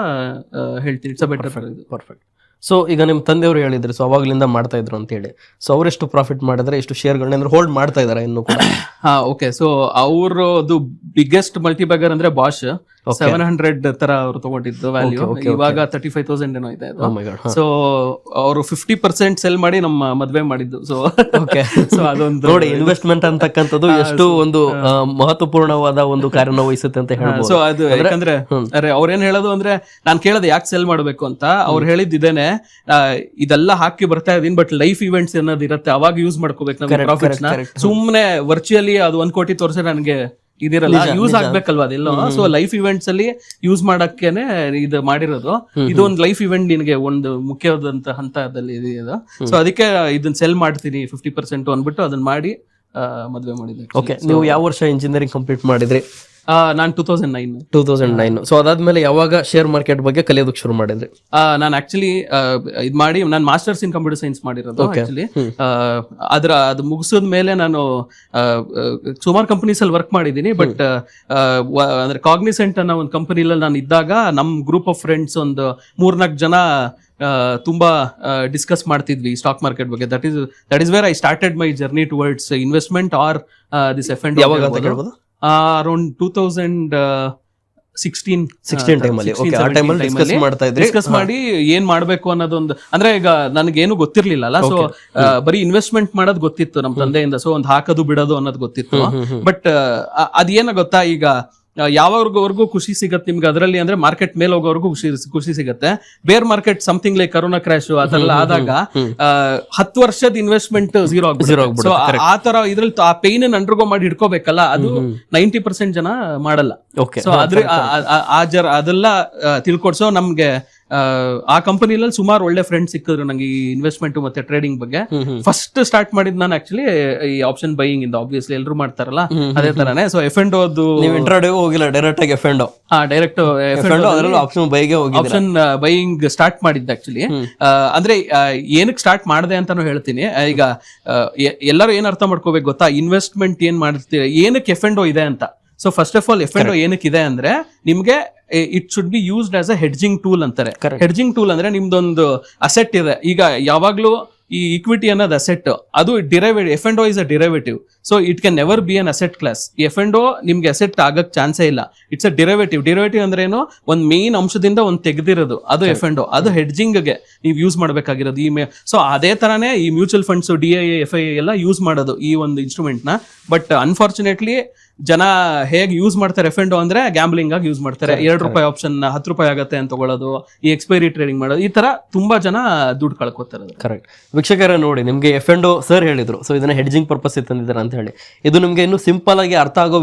ಹೇಳ್ತೀನಿ. It's a better. Perfect. So ಈಗ ನಿಮ್ಮ ತಂದೆಯವರು ಹೇಳಿದ್ರು, ಸೊ ಅವಾಗ್ಲಿಂದ ಮಾಡ್ತಾ ಇದ್ರು ಅಂತ ಹೇಳಿ. ಸೊ ಅವರೆಷ್ಟು ಪ್ರಾಫಿಟ್ ಮಾಡಿದ್ರೆ, ಎಷ್ಟು ಶೇರ್ಗಳನ್ನ ಹೋಲ್ಡ್ ಮಾಡ್ತಾ ಇದಾರೆ ಇನ್ನು ಕೂಡ? ಓಕೆ. ಸೊ ಅವ್ರದ್ದು ಬಿಗ್ಗೆಸ್ಟ್ ಮಲ್ಟಿಬ್ಯಾಗರ್ ಅಂದ್ರೆ ಬಾಷ್ 700 ತರ ಅವ್ರು ತಗೊಂಡಿದ್ದು ವ್ಯಾಲ್ಯೂ. ಇವಾಗ 35,000 ಏನೋ ಇದೆ. ಸೊ ಅವರು 50% ಸೆಲ್ ಮಾಡಿ ನಮ್ಮ ಮದ್ವೆ ಮಾಡಿದ್ದು. ಸೊ ಅದೊಂದು ನೋಡಿ, ಇನ್ವೆಸ್ಟ್ಮೆಂಟ್ ಅಂತಕ್ಕಂಥದ್ದು ಎಷ್ಟು ಒಂದು ಮಹತ್ವಪೂರ್ಣವಾದ ಒಂದು ಕಾರ್ಯನಿರ್ವಹಿಸುತ್ತೆ ಅಂತ ಹೇಳ್ಬೋದು. ಸೊ ಅದು ಯಾಕಂದ್ರೆ ಅವ್ರೇನ್ ಹೇಳೋದು ಅಂದ್ರೆ, ನಾನ್ ಕೇಳೋದು ಯಾಕೆ ಸೆಲ್ ಮಾಡ್ಬೇಕು ಅಂತ. ಅವ್ರು ಹೇಳಿದ್ದೇನೆ, ಇದೆಲ್ಲ ಹಾಕಿ ಬರ್ತಾ ಇದೀನಿ, ಬಟ್ ಲೈಫ್ ಇವೆಂಟ್ಸ್ ಅನ್ನೋದು ಇರುತ್ತೆ, ಅವಾಗ ಯೂಸ್ ಮಾಡ್ಕೋಬೇಕು ನಾವು ಪ್ರಾಫಿಟ್ಸ್ ನ. ಸುಮ್ನೆ ವರ್ಚುಯಲಿ ಅದು 1 ಕೋಟಿ ತೋರಿಸಿ ನನಗೆ ಇದಿರಲ್ಲ, ಯೂಸ್ ಆಗ್ಬೇಕಲ್ವಾ ಅದೆಲ್ಲ. ಸೊ ಲೈಫ್ ಇವೆಂಟ್ಸ್ ಅಲ್ಲಿ ಯೂಸ್ ಮಾಡಕ್ಕೇನೆ ಇದು ಮಾಡಿರೋದು. ಇದೊಂದು ಲೈಫ್ ಇವೆಂಟ್ ನಿನಗೆ ಒಂದು ಮುಖ್ಯವಾದಂತ ಹಂತದಲ್ಲಿ ಇದೆ. ಸೊ ಅದಕ್ಕೆ ಇದನ್ನ ಸೆಲ್ ಮಾಡ್ತೀನಿ 50% ಅಂದ್ಬಿಟ್ಟು ಅದನ್ನ ಮಾಡಿ ಮದ್ವೆ ಮಾಡಿದ್ದೆ. ಓಕೆ. ನೀವು ಯಾವ ವರ್ಷ ಇಂಜಿನಿಯರಿಂಗ್ ಕಂಪ್ಲೀಟ್ ಮಾಡಿದ್ರಿ? ನಾನು 2009. ಸೊ ಅದಾದ್ಮೇಲೆ ಯಾವಾಗ ಶೇರ್ ಮಾರ್ಕೆಟ್ ಬಗ್ಗೆ ಕಲಿಯೋದಕ್ಕೆ ಶುರು ಮಾಡಿದ್ರಿ? ನಾನು ಆಕ್ಚುಲಿ ಇದು ಮಾಡಿ, ನಾನು ಮಾಸ್ಟರ್ಸ್ ಇನ್ ಕಂಪ್ಯೂಟರ್ ಸೈನ್ಸ್ ಮಾಡಿರೋದು. ಆಕ್ಚುಲಿ ಅದು ಮುಗಿಸಿದ ಮೇಲೆ ನಾನು ಸುಮಾರು ಕಂಪನೀಸ್ ಅಲ್ಲಿ ವರ್ಕ್ ಮಾಡಿದ್ದೀನಿ. ಬಟ್ ಅಂದ್ರೆ ಕಾಗ್ನಿಸೆಂಟ್ ಅನ್ನೋ ಒಂದು ಕಂಪನಿಯಲ್ಲಿ ನಾನು ಇದ್ದಾಗ ನಮ್ ಗ್ರೂಪ್ ಆಫ್ ಫ್ರೆಂಡ್ಸ್ ಒಂದು 3-4 ಜನ ತುಂಬಾ ಡಿಸ್ಕಸ್ ಮಾಡ್ತಿದ್ವಿ ಸ್ಟಾಕ್ ಮಾರ್ಕೆಟ್ ಬಗ್ಗೆ. That is where I started my journey towards investment or this F&O. ಯಾವಾಗ ಅಂತ ಹೇಳ್ಬೋದು? ಅರೌಂಡ್ 2016 ಟೈಮಲ್ಲಿ ಡಿಸ್ಕಸ್ ಮಾಡಿ ಏನ್ ಮಾಡ್ಬೇಕು ಅನ್ನೋದೊಂದು. ಅಂದ್ರೆ ಈಗ ನನಗೇನು ಗೊತ್ತಿರ್ಲಿಲ್ಲ ಅಲ್ಲ. ಸೊ ಬರೀ ಇನ್ವೆಸ್ಟ್ಮೆಂಟ್ ಮಾಡೋದು ಗೊತ್ತಿತ್ತು ನಮ್ ತಂದೆಯಿಂದ. ಸೊ ಒಂದ್ ಹಾಕೋದು ಬಿಡೋದು ಅನ್ನೋದು ಗೊತ್ತಿತ್ತು. ಬಟ್ ಅದೇನ ಗೊತ್ತಾ, ಈಗ ಯಾವಾಗವರೆಗೂ ಖುಷಿ ಸಿಗತ್ತೆ ನಿಮ್ಗೆ ಅದರಲ್ಲಿ ಅಂದ್ರೆ ಮಾರ್ಕೆಟ್ ಮೇಲೆ ಹೋಗೋವರೆಗೂ ಖುಷಿ ಸಿಗತ್ತೆ. ಬೇರ್ market something like corona crash ಅದೆಲ್ಲ ಆದಾಗ 10 ವರ್ಷದ ಇನ್ವೆಸ್ಟ್ಮೆಂಟ್ ಝೀರೋ ಆಗ್ಬಿಡುತ್ತೆ. ಸೊ ಆ ತರ ಇದ್ರಲ್ಲಿ ಆ ಪೇನ್ ಅಂಡರ್ಗೋ ಮಾಡಿ ಹಿಡ್ಕೋಬೇಕಲ್ಲ, ಅದು 90% ಜನ ಮಾಡಲ್ಲ. ಸೊ ಅದೆಲ್ಲ ತಿಳ್ಕೊಡ್ಸೋ ನಮ್ಗೆ ಆ ಕಂಪನಿಲಲ್ಲಿ ಸುಮಾರು ಒಳ್ಳೆ ಫ್ರೆಂಡ್ಸ್ ಸಿಕ್ಕಿದ್ರು ನಂಗೆ ಈ ಇನ್ವೆಸ್ಟ್ಮೆಂಟ್ ಮತ್ತೆ ಟ್ರೇಡಿಂಗ್ ಬಗ್ಗೆ. ಫಸ್ಟ್ ಸ್ಟಾರ್ಟ್ ಮಾಡಿದ್ ನಾನು ಆಕ್ಚುಲಿ ಈ ಆಪ್ಷನ್ ಬೈಯಿಂಗ್ ಇಂದ, ಆಬ್ವಿಯಸ್ಲಿ ಎಲ್ಲರೂ ಮಾಡ್ತಾರಲ್ಲ ಅದೇ ತರಾನೇ. ಸೊ ಎಫ್&ಓ ನೀವು ಇಂಟ್ರಾಡೇ ಹೋಗಿಲ್ಲ, ಡೈರೆಕ್ಟ್ ಆಗಿ ಎಫ್&ಓ ಡೈರೆಕ್ಟ್ ಅದರಲ್ಲೂ ಆಪ್ಷನ್ ಬೈಗೆ ಹೋಗಿ ಆಪ್ಷನ್ ಬೈಯಿಂಗ್ ಸ್ಟಾರ್ಟ್ ಮಾಡಿದ್ದೆ ಆಕ್ಚುಲಿ. ಅಂದ್ರೆ ಏನಕ್ಕೆ ಸ್ಟಾರ್ಟ್ ಮಾಡಿದೆ ಅಂತಾನು ಹೇಳ್ತೀನಿ. ಈಗ ಎಲ್ಲರೂ ಏನ್ ಅರ್ಥ ಮಾಡ್ಕೋಬೇಕು ಗೊತ್ತಾ, ಇನ್ವೆಸ್ಟ್ಮೆಂಟ್ ಏನ್ ಮಾಡ್ತೀವಿ, ಏನಕ್ಕೆ ಎಫ್&ಓ ಇದೆ ಅಂತ. ಸೊ ಫಸ್ಟ್ ಆಫ್ ಆಲ್ ಎಫ್&ಓ ಏನಕ್ಕೆ ಇದೆ ಅಂದ್ರೆ ನಿಮ್ಗೆ it should be used as a hedging tool ಅಂತಾರೆ. ಹೆಡ್ಜಿಂಗ್ ಟೂಲ್ ಅಂದ್ರೆ ನಿಮ್ದೊಂದು ಅಸೆಟ್ ಇದೆ. ಈಗ ಯಾವಾಗ್ಲೂ ಈ ಇಕ್ವಿಟಿ ಅನ್ನೋದು ಅಸೆಟ್, ಅದು derivative. ಎಫ್&ಓ is a derivative, so it can never be an asset class. ಎಫ್&ಓ ನಿಮ್ಗೆ ಅಸೆಟ್ ಆಗಕ್ ಚಾನ್ಸೇ ಇಲ್ಲ. It's a derivative. ಡಿರೈವೇಟಿವ್ ಅಂದ್ರೆ ಏನು, ಒಂದ್ ಮೇನ್ ಅಂಶದಿಂದ ಒಂದ್ ತೆಗೆದಿರೋದು, ಅದು ಎಫ್&ಓ. ಅದು ಹೆಡ್ಜಿಂಗ್ ಗೆ ನೀವು ಯೂಸ್ ಮಾಡ್ಬೇಕಾಗಿರೋದು ಸೊ ಅದೇ ತರಾನೇ ಈ ಮ್ಯೂಚುವಲ್ ಫಂಡ್ಸ್, DIA, FIA ಎಲ್ಲ ಯೂಸ್ ಮಾಡೋದು ಈ ಒಂದು ಇನ್ಸ್ಟ್ರೂಮೆಂಟ್ ನ. ಬಟ್ ಅನ್ಫಾರ್ಚುನೇಟ್ಲಿ ಜನ ಹೇಗೆ ಯೂಸ್ ಮಾಡ್ತಾರೆ ಎಫ್&ಓ ಅಂದ್ರೆ ಗ್ಯಾಂಬ್ಲಿಂಗ್ ಆಗಿ ಯೂಸ್ ಮಾಡ್ತಾರೆ. ₹2 ಆಪ್ಷನ್ ₹10 ಆಗತ್ತೆ ಅಂತ ತಗೊಳ್ಳೋದು, ಈ ಎಕ್ಸ್ಪೈರಿ ಟ್ರೇಡಿಂಗ್ ಮಾಡೋದು, ಈ ತರ ತುಂಬಾ ಜನ ದುಡ್ಡು ಕಳ್ಕೊತಾರೆ. ಕರೆಕ್ಟ್. ವೀಕ್ಷಕರೇ ನೋಡಿ, ನಿಮ್ಗೆ ಎಫ್&ಓ ಸರ್ ಹೇಳಿದ್ರು, ಸೊ ಇದನ್ನ ಹೆಡ್ಜಿಂಗ್ ಪರ್ಪಸ್ ತಂದಿದ್ದಾರೆ ಅಂತ ಹೇಳಿ. ಇದು ನಿಮ್ಗೆ ಇನ್ನು ಸಿಂಪಲ್ ಆಗಿ ಅರ್ಥ ಆಗೋ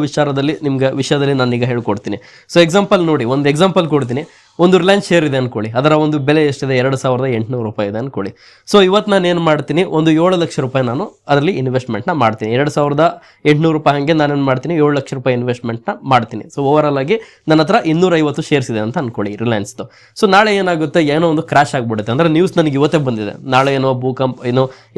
ವಿಷಯದಲ್ಲಿ ನಾನೀಗ ಹೇಳ್ಕೊಡ್ತೀನಿ. ಸೊ ಎಕ್ಸಾಂಪಲ್ ನೋಡಿ, ಒಂದು ಎಕ್ಸಾಂಪಲ್ ಕೊಡ್ತೀನಿ. ಒಂದು ರಿಲಯನ್ಸ್ ಶೇರ್ ಇದೆ ಅನ್ಕೊಳ್ಳಿ, ಅದರ ಒಂದು ಬೆಲೆ ಎಷ್ಟಿದೆ, ₹2,800 ಇದೆ ಅನ್ಕೊಳ್ಳಿ. ಸೊ ಇವತ್ತು ನಾನು ಏನು ಮಾಡ್ತೀನಿ, ಒಂದು ₹7 ಲಕ್ಷ ನಾನು ಅದರಲ್ಲಿ ಇನ್ವೆಸ್ಟ್ಮೆಂಟ್ನ ಮಾಡ್ತೀನಿ. ₹2,800 ಹಂಗೆ ನಾನೇನು ಮಾಡ್ತೀನಿ, ₹7 ಲಕ್ಷ ಇನ್ವೆಸ್ಟ್ಮೆಂಟ್ನ ಮಾಡ್ತೀನಿ. ಸೊ ಓವರ್ ಆಲ್ ಆಗಿ ನನ್ನ ಹತ್ರ 250 ಶೇರ್ಸ್ ಇದೆ ಅಂತ ಅನ್ಕೊಳ್ಳಿ ರಿಲಯನ್ಸ್ದು. ಸೊ ನಾಳೆ ಏನಾಗುತ್ತೆ, ಏನೋ ಒಂದು ಕ್ರಾಶ್ ಆಗ್ಬಿಡುತ್ತೆ. ಅಂದ್ರೆ ನ್ಯೂಸ್ ನನಗೆ ಇವತ್ತೇ ಬಂದಿದೆ, ನಾಳೆ ಏನೋ ಭೂಕಂಪ,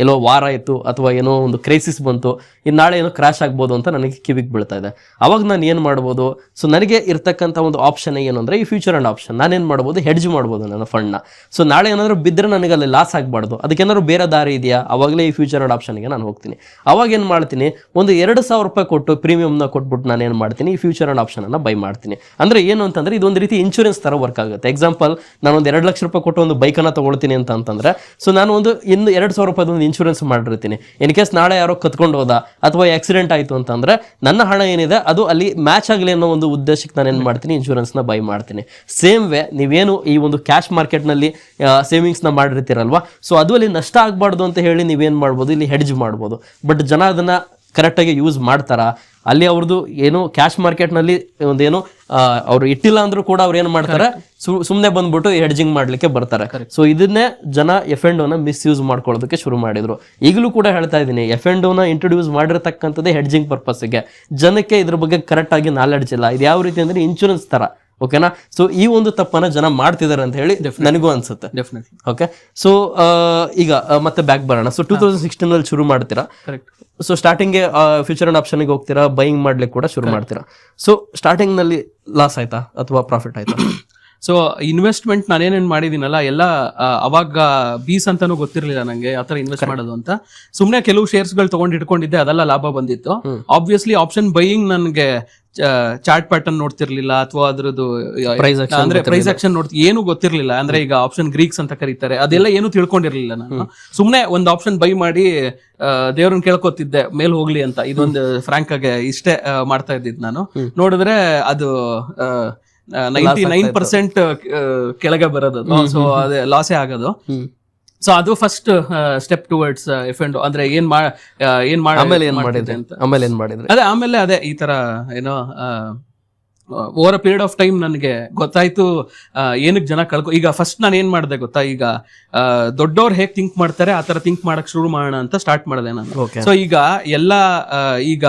ಎಲ್ಲೋ ವಾರ ಇತ್ತು ಅಥವಾ ಏನೋ ಒಂದು ಕ್ರೈಸಿಸ್ ಬಂತು, ಇನ್ನು ನಾಳೆ ಏನೋ ಕ್ರಾಶ್ ಆಗ್ಬೋದು ಅಂತ ನನಗೆ ಕಿವಿಗೆ ಬೀಳ್ತಾ ಇದೆ. ಅವಾಗ ನಾನು ಏನು ಮಾಡ್ಬೋದು, ಸೊ ನನಗೆ ಇರ್ತಕ್ಕಂಥ ಒಂದು ಆಪ್ಷನ್ ಏನು ಅಂದರೆ ಈ ಫ್ಯೂಚರ್ ಆ್ಯಂಡ್ ಆಪ್ಷನ್. ನಾನೇನು ಮಾಡ್ಬೋದು, ಹೆಡ್ಜ್ ಮಾಡ್ಬೋದು ನನ್ನ ಫಂಡ್ನ. ಸೊ ನಾಳೆ ಏನಾದರೂ ಬಿದ್ದರೆ ನನಗೆ ಅಲ್ಲಿ ಲಾಸ್ ಆಗಬಾರ್ದು, ಅದಕ್ಕೇನಾದ್ರು ಬೇರೆ ದಾರಿ ಇದೆಯಾ, ಅವಾಗಲೇ ಈ ಫ್ಯೂಚರ್ ಆ್ಯಂಡ್ ಆಪ್ಷನ್ಗೆ ನಾನು ಹೋಗ್ತೀನಿ. ಅವಾಗ ಏನು ಮಾಡ್ತೀನಿ, ಒಂದು ₹2,000 ಕೊಟ್ಟು ಪ್ರೀಮಿಯಮ್ನ ಕೊಟ್ಬಿಟ್ಟು ನಾನು ಏನು ಮಾಡ್ತೀನಿ, ಈ ಫ್ಯೂಚರ್ ಆ್ಯಂಡ್ ಆಪ್ಷನನ್ನು ಬೈ ಮಾಡ್ತೀನಿ. ಅಂದರೆ ಏನು ಅಂತಂದರೆ ಇದೊಂದು ರೀತಿ ಇನ್ಶೂರೆನ್ಸ್ ಥರ ವರ್ಕ್ ಆಗುತ್ತೆ. ಎಕ್ಸಾಂಪಲ್, ನಾನು ಒಂದು ₹2 ಲಕ್ಷ ಕೊಟ್ಟು ಒಂದು ಬೈಕನ್ನು ತೊಗೊಳ್ತೀನಿ ಅಂತಂದರೆ, ಸೊ ನಾನು ಒಂದು ಇನ್ನು ₹2,000 ಒಂದು ಇನ್ಶೂರೆನ್ಸ್ ಮಾಡಿರ್ತೀನಿ. ಇನ್ ಕೇಸ್ ನಾಳೆ ಯಾರೋ ಕತ್ಕೊಂಡು ಹೋದ ಅಥವಾ ಆಕ್ಸಿಡೆಂಟ್ ಆಯಿತು ಅಂತಂದರೆ ನನ್ನ ಹಣ ಏನಿದೆ ಅದು ಅಲ್ಲಿ ಮ್ಯಾಚ್ ಆಗಲಿ ಅನ್ನೋ ಒಂದು ಉದ್ದೇಶಕ್ಕೆ ನಾನು ಏನು ಮಾಡ್ತೀನಿ, ಇನ್ಶೂರೆನ್ಸ್ನ ಬೈ ಮಾಡ್ತೀನಿ. ಸೇಮ್ ವೇ ನೀವೇನು ಈ ಒಂದು ಕ್ಯಾಶ್ ಮಾರ್ಕೆಟ್ನಲ್ಲಿ ಸೇವಿಂಗ್ಸ್ನ ಮಾಡಿರ್ತೀರಲ್ವಾ, ಸೊ ಅದು ಅಲ್ಲಿ ನಷ್ಟ ಆಗಬಾರ್ದು ಅಂತ ಹೇಳಿ ನೀವೇನು ಮಾಡ್ಬೋದು, ಇಲ್ಲಿ ಹೆಡ್ಜ್ ಮಾಡ್ಬೋದು. ಬಟ್ ಜನ ಅದನ್ನು ಕರೆಕ್ಟಾಗಿ ಯೂಸ್ ಮಾಡ್ತಾರಾ? ಅಲ್ಲಿ ಅವ್ರದ್ದು ಏನು ಕ್ಯಾಶ್ ಮಾರ್ಕೆಟ್ನಲ್ಲಿ ಒಂದೇನು ಅವ್ರು ಇಟ್ಟಿಲ್ಲ ಅಂದ್ರೂ ಕೂಡ ಅವ್ರು ಏನು ಮಾಡ್ತಾರೆ, ಸುಮ್ಮನೆ ಬಂದ್ಬಿಟ್ಟು ಹೆಡ್ಜಿಂಗ್ ಮಾಡ್ಲಿಕ್ಕೆ ಬರ್ತಾರೆ. ಸೊ ಇದನ್ನೇ ಜನ ಎಫ್&ಓನ ಮಿಸ್ಯೂಸ್ ಮಾಡ್ಕೊಳ್ಳೋದಕ್ಕೆ ಶುರು ಮಾಡಿದ್ರು. ಈಗಲೂ ಕೂಡ ಹೇಳ್ತಾ ಇದ್ದೀನಿ, ಎಫ್&ಓನ ಇಂಟ್ರೊಡ್ಯೂಸ್ ಮಾಡಿರ್ತಕ್ಕಂಥದ್ದೇ ಹೆಡ್ಜಿಂಗ್ ಪರ್ಪಸ್ಗೆ. ಜನಕ್ಕೆ ಇದ್ರ ಬಗ್ಗೆ ಕರೆಕ್ಟ್ ಆಗಿ ನಾಲೆಡ್ಜ್ ಇಲ್ಲ. ಇದು ಯಾವ ರೀತಿ ಅಂದ್ರೆ ಇನ್ಶೂರೆನ್ಸ್ ತರ, ಓಕೆನಾ? ಸೊ ಈ ಒಂದು ತಪ್ಪನ್ನ ಜನ ಮಾಡ್ತಿದ್ದಾರೆ ಅಂತ ಹೇಳಿ ನನಗೂ ಅನ್ಸುತ್ತೆ. ಡೆಫಿನೆಟ್ಲಿ. ಓಕೆ, ಸೊ ಈಗ ಮತ್ತೆ ಬ್ಯಾಕ್ ಬರೋಣ. ಸೊ 2016 ಶುರು ಮಾಡ್ತೀರಾ. ಸೊ ಸ್ಟಾರ್ಟಿಂಗ್ಗೆ ಫ್ಯೂಚರ್ ಅಂಡ್ ಆಪ್ಷನ್ಗೆ ಹೋಗ್ತೀರಾ, ಬೈಯಿಂಗ್ ಮಾಡ್ಲಿಕ್ಕೆ ಕೂಡ ಶುರು ಮಾಡ್ತೀರಾ. ಸೊ ಸ್ಟಾರ್ಟಿಂಗ್ ನಲ್ಲಿ ಲಾಸ್ ಆಯ್ತಾ ಅಥವಾ ಪ್ರಾಫಿಟ್ ಆಯ್ತಾ? ಸೊ ಇನ್ವೆಸ್ಟ್ಮೆಂಟ್ ನಾನೇನೇನು ಮಾಡಿದ್ದೀನಲ್ಲ ಎಲ್ಲ ಅವಾಗ ಬೀಸ್ ಅಂತಾನು ಗೊತ್ತಿರಲಿಲ್ಲ ನಂಗೆ ಆ ಥರ ಇನ್ವೆಸ್ಟ್ ಮಾಡೋದು ಅಂತ. ಸುಮ್ಮನೆ ಕೆಲವು ಶೇರ್ಸ್ಗಳು ತಗೊಂಡು ಇಟ್ಕೊಂಡಿದ್ದೆ, ಅದೆಲ್ಲ ಲಾಭ ಬಂದಿತ್ತು. ಆಬ್ವಿಯಸ್ಲಿ ಆಪ್ಷನ್ ಬೈಯಿಂಗ್ ನನಗೆ ಚಾರ್ಟ್ ಪ್ಯಾಟರ್ನ್ ನೋಡ್ತಿರ್ಲಿಲ್ಲ ಅಥವಾ ಅದ್ರದ್ದು ಅಂದ್ರೆ ಪ್ರೈಸ್ ಆಕ್ಷನ್ ಏನು ಗೊತ್ತಿರ್ಲಿಲ್ಲ. ಅಂದ್ರೆ ಈಗ ಆಪ್ಷನ್ ಗ್ರೀಕ್ಸ್ ಅಂತ ಕರೀತಾರೆ, ಅದೆಲ್ಲ ಏನು ತಿಳ್ಕೊಂಡಿರ್ಲಿಲ್ಲ ನಾನು. ಸುಮ್ನೆ ಒಂದು ಆಪ್ಷನ್ ಬೈ ಮಾಡಿ ದೇವ್ರನ್ನ ಕೇಳ್ಕೊತಿದ್ದೆ ಮೇಲ್ ಹೋಗ್ಲಿ ಅಂತ. ಇದೊಂದು ಫ್ರಾಂಕ್ ಆಗಿ ಇಷ್ಟೇ ಮಾಡ್ತಾ ಇದ್ದಿದ್ದು ನಾನು. ನೋಡಿದ್ರೆ ಅದು 99% ಕೆಳಗೆ ಬರೋದು. ಸೊ ಅದೇ ಲಾಸೇ ಆಗೋದು. ಸೊ ಅದು ಫಸ್ಟ್ ಸ್ಟೆಪ್ ಟುವರ್ಡ್ಸ್ ಎಫ್&ಓ. ಅಂದ್ರೆ ಏನ್ ಮಾಡಿದ್ರೆ ಅಂತ. ಆಮೇಲೆ ಅದೇ ಈ ತರ ಏನೋ over a period of time ನನಗೆ ಗೊತ್ತಾಯ್ತು ಏನಕ್ಕೆ ಜನ ಈಗ ಫಸ್ಟ್ ನಾನು ಏನ್ ಮಾಡಿದೆ ಗೊತ್ತಾ, ಈಗ ದೊಡ್ಡವ್ರು ಹೇಗ್ ಥಿಂಕ್ ಮಾಡ್ತಾರೆ ಆ ತರ ಥಿಂಕ್ ಮಾಡಕ್ ಶುರು ಮಾಡೋಣ ಅಂತ ಸ್ಟಾರ್ಟ್ ಮಾಡಿದೆ ನಾನು. ಸೊ ಈಗ ಎಲ್ಲ ಈಗ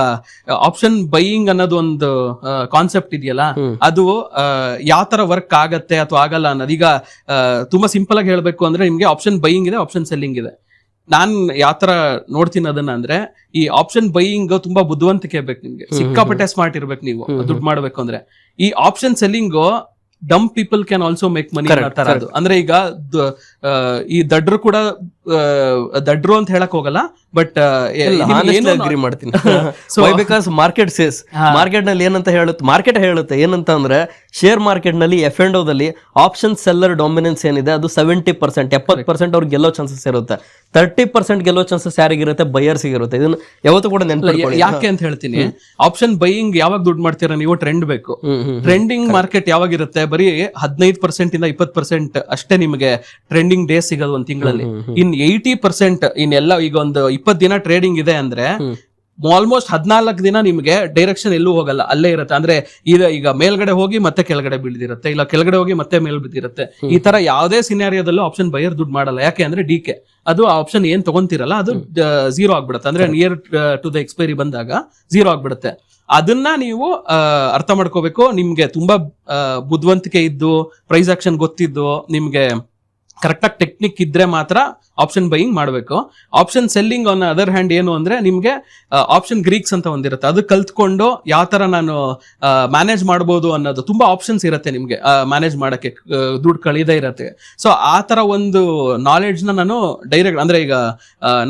ಆಪ್ಷನ್ ಬೈಯಿಂಗ್ ಅನ್ನೋದು ಒಂದು ಕಾನ್ಸೆಪ್ಟ್ ಇದೆಯಲ್ಲ, ಅದು ಯಾವ ತರ ವರ್ಕ್ ಆಗತ್ತೆ ಅಥವಾ ಆಗಲ್ಲ ಅನ್ನೋದು. ಈಗ ತುಂಬಾ ಸಿಂಪಲ್ ಆಗಿ ಹೇಳ್ಬೇಕು ಅಂದ್ರೆ ನಿಮ್ಗೆ ಆಪ್ಷನ್ ಬೈಯಿಂಗ್ ಇದೆ, ಆಪ್ಷನ್ ಸೆಲ್ಲಿಂಗ್ ಇದೆ. ನಾನ್ ಯಾವ ತರ ನೋಡ್ತೀನಿ ಅದನ್ನ ಅಂದ್ರೆ, ಈ ಆಪ್ಷನ್ ಬೈಯಿಂಗ್ ತುಂಬಾ ಬುದ್ಧಿವಂತಿಕೆ ಬೇಕು ನಿಮ್ಗೆ, ಸಿಕ್ಕಾಪಟ್ಟೆ ಸ್ಮಾರ್ಟ್ ಇರ್ಬೇಕು ನೀವು ದುಡ್ಡು ಮಾಡ್ಬೇಕು ಅಂದ್ರೆ. ಈ option selling dumb people can also make money ತರ ಅದು. ಅಂದ್ರೆ ಈಗ ಈ ದಡ್ರು ಕೂಡ ದಡ್ರು ಅಂತ ಹೇಳಕ್ ಹೋಗಲ್ಲ, ಬಟ್ ಅಗ್ರಿ ಮಾಡ್ತೀನಿ. ಬಿಕಾಸ್ ಮಾರ್ಕೆಟ್ ನಲ್ಲಿ ಏನಂತ ಹೇಳುತ್ತೆ ಏನಂತ ಅಂದ್ರೆ, ಶೇರ್ ಮಾರ್ಕೆಟ್ ನಲ್ಲಿ ಎಫ್&ಓದಲ್ಲಿ ಆಪ್ಷನ್ ಸೆಲ್ಲರ್ ಡಾಮಿನೆನ್ಸ್ ಏನಿದೆ ಅದು 70%, 70% ಅವ್ರಿಗೆ ಗೆಲ್ಲೋ ಚಾನ್ಸಸ್ ಇರುತ್ತೆ. 30% ಗೆಲ್ಲೋ ಚಾನ್ಸಸ್ ಯಾರಿಗಿರುತ್ತೆ, ಬೈಯರ್ಸ್ ಇರುತ್ತೆ. ಇದನ್ನ ಯಾವತ್ತೂ ಕೂಡ ನೆನಪಿಟ್ಕೊಳ್ಳಿ. ಯಾಕೆ ಅಂತ ಹೇಳ್ತೀನಿ, ಆಪ್ಷನ್ ಬೈಯಿಂಗ್ ಯಾವಾಗ ದುಡ್ಡು ಮಾಡ್ತೀರಾ ನೀವು, ಟ್ರೆಂಡ್ ಬೇಕು. ಟ್ರೆಂಡಿಂಗ್ ಮಾರ್ಕೆಟ್ ಯಾವಾಗಿರುತ್ತೆ, ಬರೀ 15% ಇಂದ 20% ಅಷ್ಟೇ ನಿಮಗೆ ಟ್ರೆಂಡಿಂಗ್ ಡೇಸ್ ಸಿಗೋದು ಒಂದ್ ತಿಂಗಳಲ್ಲಿ. ಇನ್ 80% ಇನ್ನೆಲ್ಲ ಈಗ ಒಂದು 20 ದಿನ ಟ್ರೇಡಿಂಗ್ ಇದೆ ಅಂದ್ರೆ ಆಲ್ಮೋಸ್ಟ್ 14 ದಿನ ನಿಮ್ಗೆ ಡೈರೆಕ್ಷನ್ ಎಲ್ಲೂ ಹೋಗಲ್ಲ, ಅಲ್ಲೇ ಇರುತ್ತೆ. ಅಂದ್ರೆ ಈಗ ಮೇಲ್ಗಡೆ ಹೋಗಿ ಮತ್ತೆ ಕೆಳಗಡೆ ಬೀಳ್ದಿರುತ್ತೆ, ಇಲ್ಲ ಕೆಳಗಡೆ ಹೋಗಿ ಮತ್ತೆ ಮೇಲ್ ಬಿದ್ದಿರುತ್ತೆ. ಈ ತರ ಯಾವುದೇ ಸಿನಾರಿಯೋದಲ್ಲೂ ಆಪ್ಷನ್ ಬೈಯರ್ ದುಡ್ಡು ಮಾಡಲ್ಲ. ಯಾಕೆ ಅಂದ್ರೆ ಡಿಕೆ ಅದು ಆ ಆಪ್ಷನ್ ಏನ್ ತಗೊಂತಿರಲ್ಲ ಅದು ಝೀರೋ ಆಗ್ಬಿಡುತ್ತೆ. ಅಂದ್ರೆ ನಿಯರ್ ಟು ದ ಎಕ್ಸ್ಪೈರಿ ಬಂದಾಗ ಝೀರೋ ಆಗ್ಬಿಡುತ್ತೆ. ಅದನ್ನ ನೀವು ಅರ್ಥ ಮಾಡ್ಕೋಬೇಕು. ನಿಮ್ಗೆ ತುಂಬಾ ಬುದ್ಧಿವಂತಿಕೆ ಇದ್ದು, ಪ್ರೈಸ್ ಆಕ್ಷನ್ ಗೊತ್ತಿದ್ದು, ನಿಮ್ಗೆ ಕರೆಕ್ಟಾಗಿ ಟೆಕ್ನಿಕ್ ಇದ್ರೆ ಮಾತ್ರ ಆಪ್ಷನ್ ಬೈಯಿಂಗ್ ಮಾಡಬೇಕು. Option selling on other hand ಏನು ಅಂದ್ರೆ ನಿಮ್ಗೆ ಆಪ್ಷನ್ ಗ್ರೀಕ್ಸ್ ಅಂತ ಒಂದಿರುತ್ತೆ, ಅದು ಕಲ್ತ್ಕೊಂಡು ಯಾವ ತರ ನಾನು ಮ್ಯಾನೇಜ್ ಮಾಡ್ಬೋದು ಅನ್ನೋದು. ತುಂಬಾ ಆಪ್ಷನ್ಸ್ ಇರುತ್ತೆ ನಿಮ್ಗೆ ಮ್ಯಾನೇಜ್ ಮಾಡಕ್ಕೆ, ದುಡ್ಡು ಕಳೀದೇ ಇರತ್ತೆ. ಸೊ ಆ ತರ ಒಂದು ನಾಲೆಡ್ಜ್ ನ ನಾನು ಡೈರೆಕ್ಟ್ ಅಂದ್ರೆ ಈಗ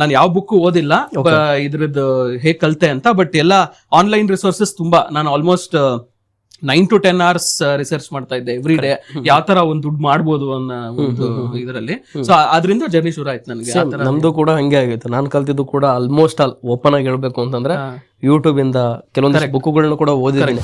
ನಾನು ಯಾವ ಬುಕ್ ಓದಿಲ್ಲ ಇದ್ರದ್ದು ಹೇಗ್ ಕಲ್ತೆ ಅಂತ, ಬಟ್ ಎಲ್ಲ ಆನ್ಲೈನ್ ರಿಸೋರ್ಸಸ್ ತುಂಬಾ ನಾನು ಆಲ್ಮೋಸ್ಟ್ 9 to 10 hours ರಿಸರ್ಚ್ ಮಾಡ್ತಾ ಇದ್ದೆ ಎವ್ರಿ ಡೇ, ಯಾವ ತರ ಒಂದು ದುಡ್ಡು ಮಾಡ್ಬೋದು ಅನ್ನೋ ಒಂದು ಇದರಲ್ಲಿ. ಸೊ ಅದರಿಂದ ಜರ್ನಿ ಶುರು ಆಯ್ತು ನನಗೆ. ನಮ್ದು ಕೂಡ ಹಂಗೆ ಆಗಿತ್ತು. ನಾನು ಕಲ್ತಿದ್ದು ಕೂಡ ಆಲ್ಮೋಸ್ಟ್ ಆಲ್ ಓಪನ್ ಆಗಿ ಹೇಳ್ಬೇಕು ಅಂತಂದ್ರೆ ಯೂಟ್ಯೂಬ್ ಇಂದ ಕೆಲವೊಂದು ಬುಕ್ಗಳನ್ನ ಕೂಡ ಓದಿದ್ದೀನಿ.